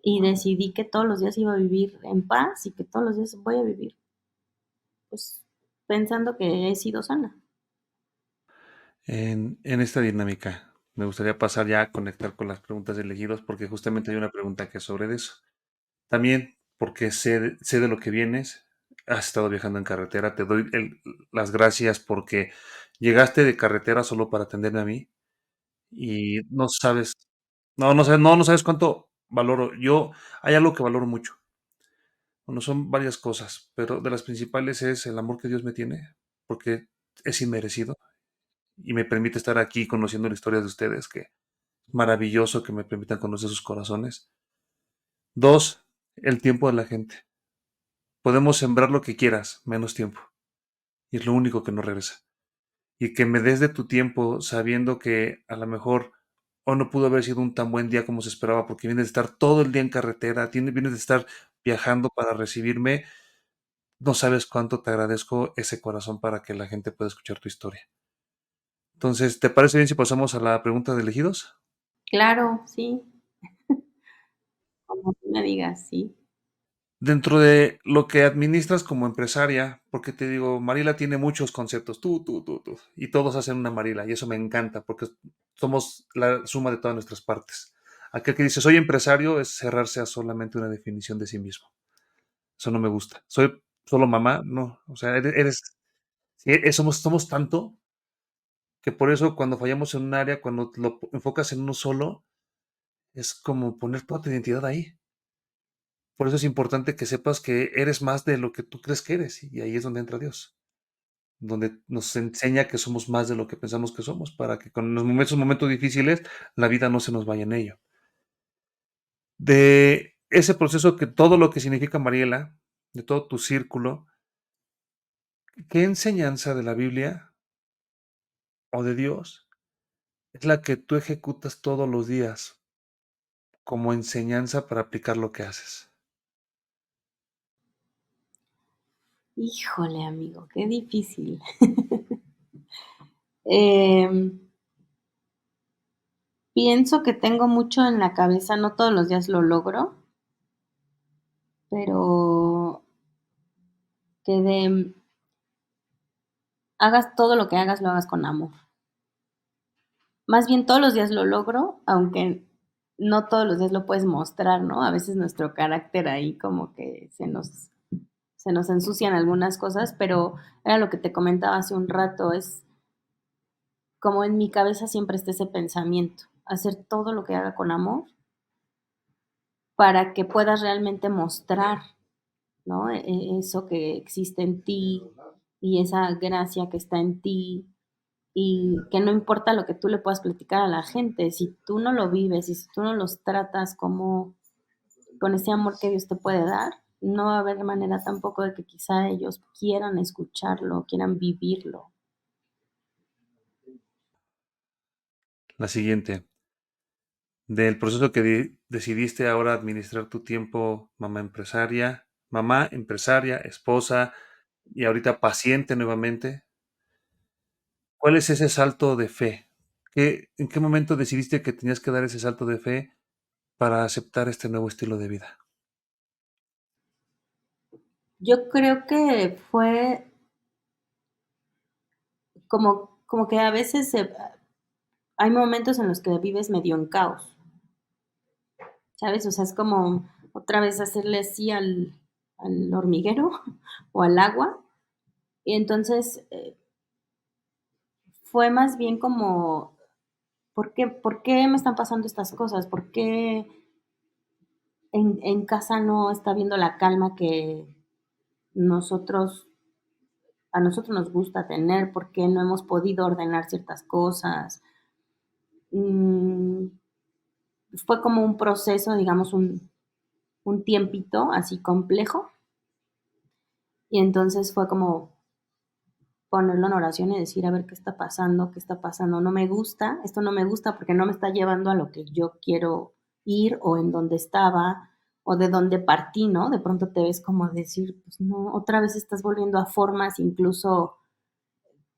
Y decidí que todos los días iba a vivir en paz y que todos los días voy a vivir, pues, pensando que he sido sana. En esta dinámica, me gustaría pasar ya a conectar con las preguntas de elegidos, porque justamente hay una pregunta que es sobre eso. También, porque sé de lo que vienes, has estado viajando en carretera, te doy las gracias porque llegaste de carretera solo para atenderme a mí y no sabes, no sabes cuánto valoro. Yo, hay algo que valoro mucho. Bueno, son varias cosas, pero de las principales es el amor que Dios me tiene, porque es inmerecido y me permite estar aquí conociendo la historia de ustedes, que es maravilloso que me permitan conocer sus corazones. Dos, el tiempo de la gente. Podemos sembrar lo que quieras, menos tiempo. Y es lo único que no regresa. Y que me des de tu tiempo sabiendo que a lo mejor o no pudo haber sido un tan buen día como se esperaba, porque vienes de estar todo el día en carretera, vienes de estar viajando para recibirme. No sabes cuánto te agradezco ese corazón para que la gente pueda escuchar tu historia. Entonces, ¿te parece bien si pasamos a la pregunta de elegidos? Claro, sí, como tú me digas, sí. Dentro de lo que administras como empresaria, porque te digo, Marila tiene muchos conceptos, tú, y todos hacen una Marila, y eso me encanta, porque somos la suma de todas nuestras partes. Aquel que dice soy empresario es cerrarse a solamente una definición de sí mismo. Eso no me gusta. Soy solo mamá, no. O sea, sí, somos tanto que por eso cuando fallamos en un área, cuando lo enfocas en uno solo, es como poner toda tu identidad ahí. Por eso es importante que sepas que eres más de lo que tú crees que eres, y ahí es donde entra Dios, donde nos enseña que somos más de lo que pensamos que somos, para que con los momentos difíciles la vida no se nos vaya en ello. De ese proceso que todo lo que significa Mariela, de todo tu círculo, ¿qué enseñanza de la Biblia o de Dios es la que tú ejecutas todos los días como enseñanza para aplicar lo que haces? Híjole, amigo, qué difícil. Em, Pienso que tengo mucho en la cabeza, no todos los días lo logro, pero que hagas todo lo que hagas, lo hagas con amor. Más bien todos los días lo logro, aunque no todos los días lo puedes mostrar, ¿no? A veces nuestro carácter ahí como que se nos ensucian algunas cosas, pero era lo que te comentaba hace un rato, es como en mi cabeza siempre está ese pensamiento, hacer todo lo que haga con amor para que puedas realmente mostrar, ¿no? Eso que existe en ti y esa gracia que está en ti y que no importa lo que tú le puedas platicar a la gente, si tú no lo vives y si tú no los tratas como con ese amor que Dios te puede dar, no va a haber manera tampoco de que quizá ellos quieran escucharlo, quieran vivirlo. La siguiente, del proceso que decidiste ahora administrar tu tiempo, mamá empresaria, esposa y ahorita paciente nuevamente. ¿Cuál es ese salto de fe? ¿En qué momento decidiste que tenías que dar ese salto de fe para aceptar este nuevo estilo de vida? Yo creo que fue como como que a veces hay momentos en los que vives medio en caos, ¿sabes? O sea, es como otra vez hacerle así al hormiguero o al agua. Y entonces fue más bien como, ¿por qué me están pasando estas cosas? ¿Por qué en casa no está habiendo la calma que nosotros, a nosotros nos gusta tener? ¿Por qué no hemos podido ordenar ciertas cosas? Mm, fue como un proceso, digamos, un tiempito así complejo. Y entonces fue como ponerlo en oración y decir, a ver, qué está pasando, no me gusta, esto no me gusta porque no me está llevando a lo que yo quiero ir o en donde estaba o de donde partí, ¿no? De pronto te ves como decir, pues no, otra vez estás volviendo a formas incluso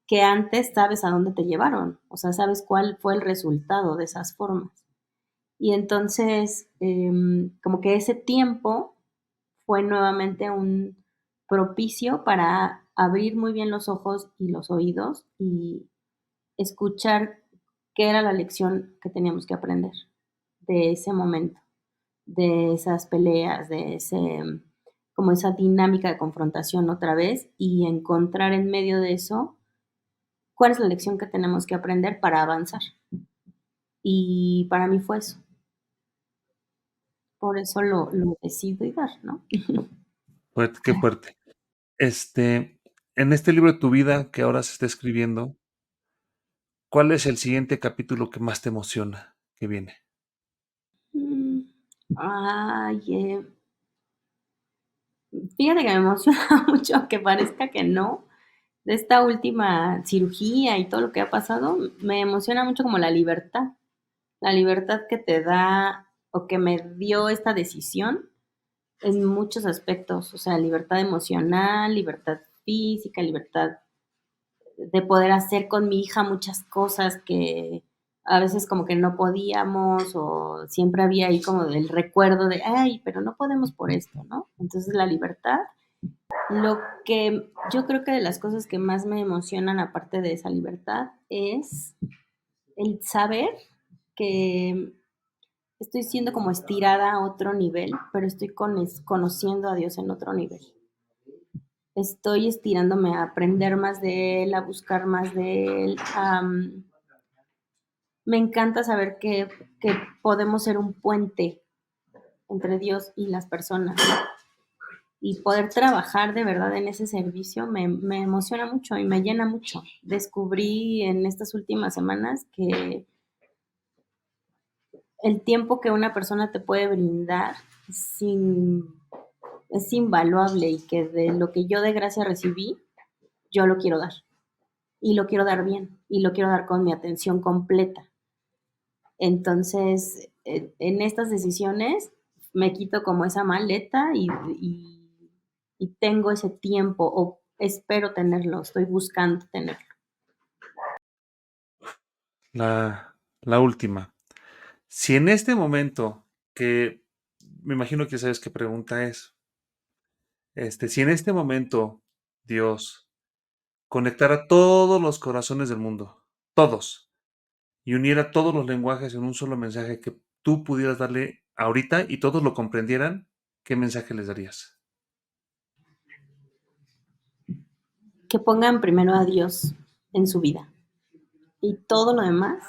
que antes sabes a dónde te llevaron, o sea, sabes cuál fue el resultado de esas formas. Y entonces, como que ese tiempo fue nuevamente un propicio para abrir muy bien los ojos y los oídos y escuchar qué era la lección que teníamos que aprender de ese momento, de esas peleas, de ese, como esa dinámica de confrontación otra vez y encontrar en medio de eso cuál es la lección que tenemos que aprender para avanzar. Y para mí fue eso. Por eso lo decido y dar, ¿no? Fuerte, qué fuerte. En este libro de tu vida que ahora se está escribiendo, ¿cuál es el siguiente capítulo que más te emociona que viene? Mm, ay, fíjate que me emociona mucho, aunque parezca que no, de esta última cirugía y todo lo que ha pasado, me emociona mucho como la libertad que te da o que me dio esta decisión en muchos aspectos, o sea, libertad emocional, libertad física, libertad de poder hacer con mi hija muchas cosas que a veces como que no podíamos o siempre había ahí como el recuerdo de, ay, pero no podemos por esto, ¿no? Entonces la libertad, lo que yo creo que de las cosas que más me emocionan aparte de esa libertad es el saber que estoy siendo como estirada a otro nivel, pero estoy conociendo a Dios en otro nivel. Estoy estirándome a aprender más de Él, a buscar más de Él. Me encanta saber que podemos ser un puente entre Dios y las personas y poder trabajar de verdad en ese servicio me emociona mucho y me llena mucho. Descubrí en estas últimas semanas que el tiempo que una persona te puede brindar sin, es invaluable y que de lo que yo de gracia recibí, yo lo quiero dar. Y lo quiero dar bien y lo quiero dar con mi atención completa. Entonces, en estas decisiones me quito como esa maleta y tengo ese tiempo o espero tenerlo, estoy buscando tenerlo. La última. Si en este momento, que me imagino que sabes qué pregunta es, si en este momento Dios conectara todos los corazones del mundo, todos, y uniera todos los lenguajes en un solo mensaje que tú pudieras darle ahorita y todos lo comprendieran, ¿qué mensaje les darías? Que pongan primero a Dios en su vida y todo lo demás,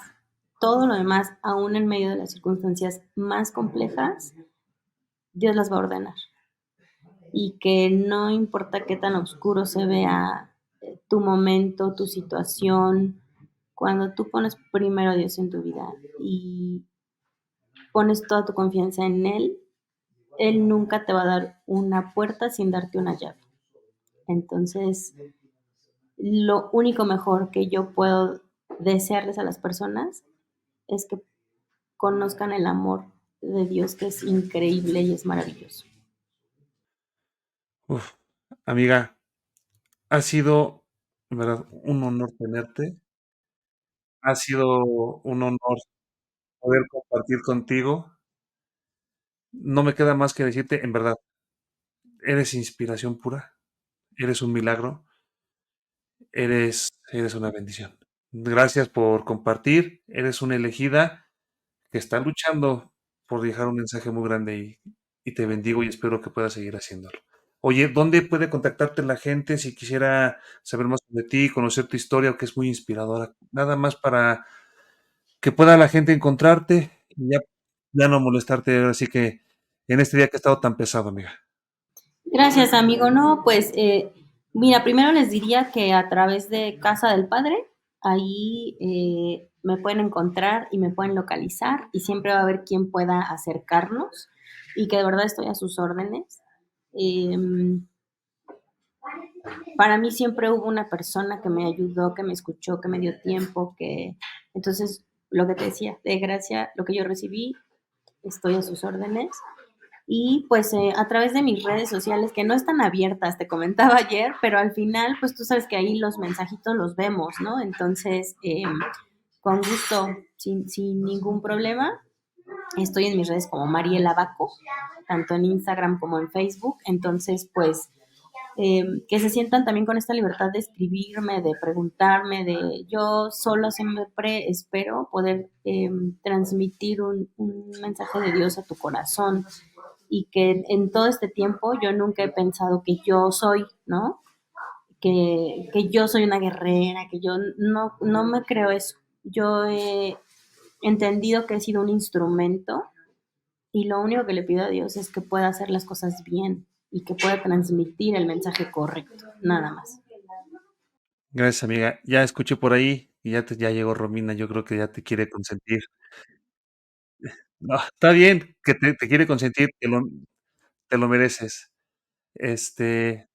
aún en medio de las circunstancias más complejas, Dios las va a ordenar. Y que no importa qué tan oscuro se vea tu momento, tu situación, cuando tú pones primero a Dios en tu vida y pones toda tu confianza en Él nunca te va a dar una puerta sin darte una llave. Entonces, lo único mejor que yo puedo desearles a las personas es que conozcan el amor de Dios, que es increíble y es maravilloso. Uf, amiga, ha sido, en verdad, un honor tenerte. Ha sido un honor poder compartir contigo. No me queda más que decirte, en verdad, eres inspiración pura, eres un milagro, eres una bendición. Gracias por compartir. Eres una elegida que está luchando por dejar un mensaje muy grande y te bendigo y espero que puedas seguir haciéndolo. Oye, ¿dónde puede contactarte la gente si quisiera saber más de ti, conocer tu historia, que es muy inspiradora? Nada más para que pueda la gente encontrarte y ya no molestarte ahora sí que en este día que ha estado tan pesado, amiga. Gracias, amigo. No, pues mira, primero les diría que a través de Casa del Padre, ahí me pueden encontrar y me pueden localizar y siempre va a haber quien pueda acercarnos y que de verdad estoy a sus órdenes. Eh, para mí siempre hubo una persona que me ayudó, que me escuchó, que me dio tiempo, que entonces lo que te decía, de gracia, lo que yo recibí, estoy a sus órdenes. Y pues a través de mis redes sociales, que no están abiertas, te comentaba ayer, pero al final, pues tú sabes que ahí los mensajitos los vemos, ¿no? Entonces, con gusto, sin ningún problema, estoy en mis redes como Mariela Baco, tanto en Instagram como en Facebook. Entonces, pues que se sientan también con esta libertad de escribirme, de preguntarme, de yo solo siempre espero poder transmitir un mensaje de Dios a tu corazón y que en todo este tiempo yo nunca he pensado que yo soy, ¿no? Que yo soy una guerrera, que yo no me creo eso. Yo he entendido que he sido un instrumento y lo único que le pido a Dios es que pueda hacer las cosas bien y que pueda transmitir el mensaje correcto, nada más. Gracias, amiga. Ya escuché por ahí y ya llegó Romina, yo creo que ya te quiere consentir. No, está bien que te quiere consentir, te lo mereces. Este,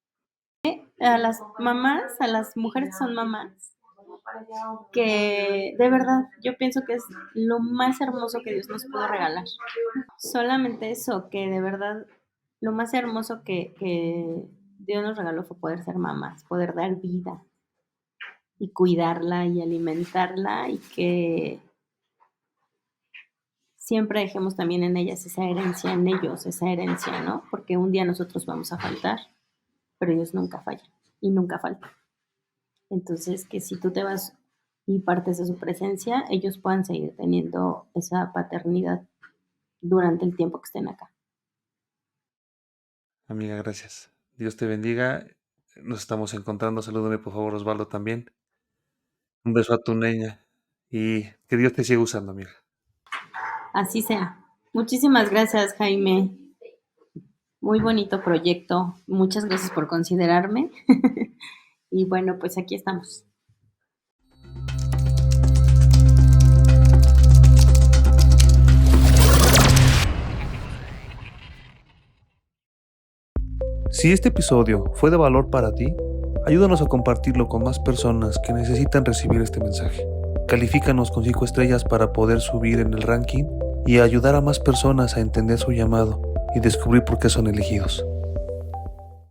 A las mamás, a las mujeres que son mamás, que de verdad yo pienso que es lo más hermoso que Dios nos puede regalar. Solamente eso, que de verdad lo más hermoso que Dios nos regaló fue poder ser mamás, poder dar vida y cuidarla y alimentarla y que siempre dejemos también en ellas esa herencia, en ellos esa herencia, ¿no? Porque un día nosotros vamos a faltar, pero ellos nunca fallan y nunca faltan. Entonces, que si tú te vas y partes de su presencia, ellos puedan seguir teniendo esa paternidad durante el tiempo que estén acá. amiga, gracias. Dios te bendiga. Nos estamos encontrando. Salúdame, por favor, Osvaldo, también. Un beso a tu niña y que Dios te siga usando, amiga. Así sea. Muchísimas gracias, Jaime. Muy bonito proyecto. Muchas gracias por considerarme. Y bueno, pues aquí estamos. Si este episodio fue de valor para ti, ayúdanos a compartirlo con más personas que necesitan recibir este mensaje. Califícanos con 5 estrellas para poder subir en el ranking y ayudar a más personas a entender su llamado y descubrir por qué son elegidos.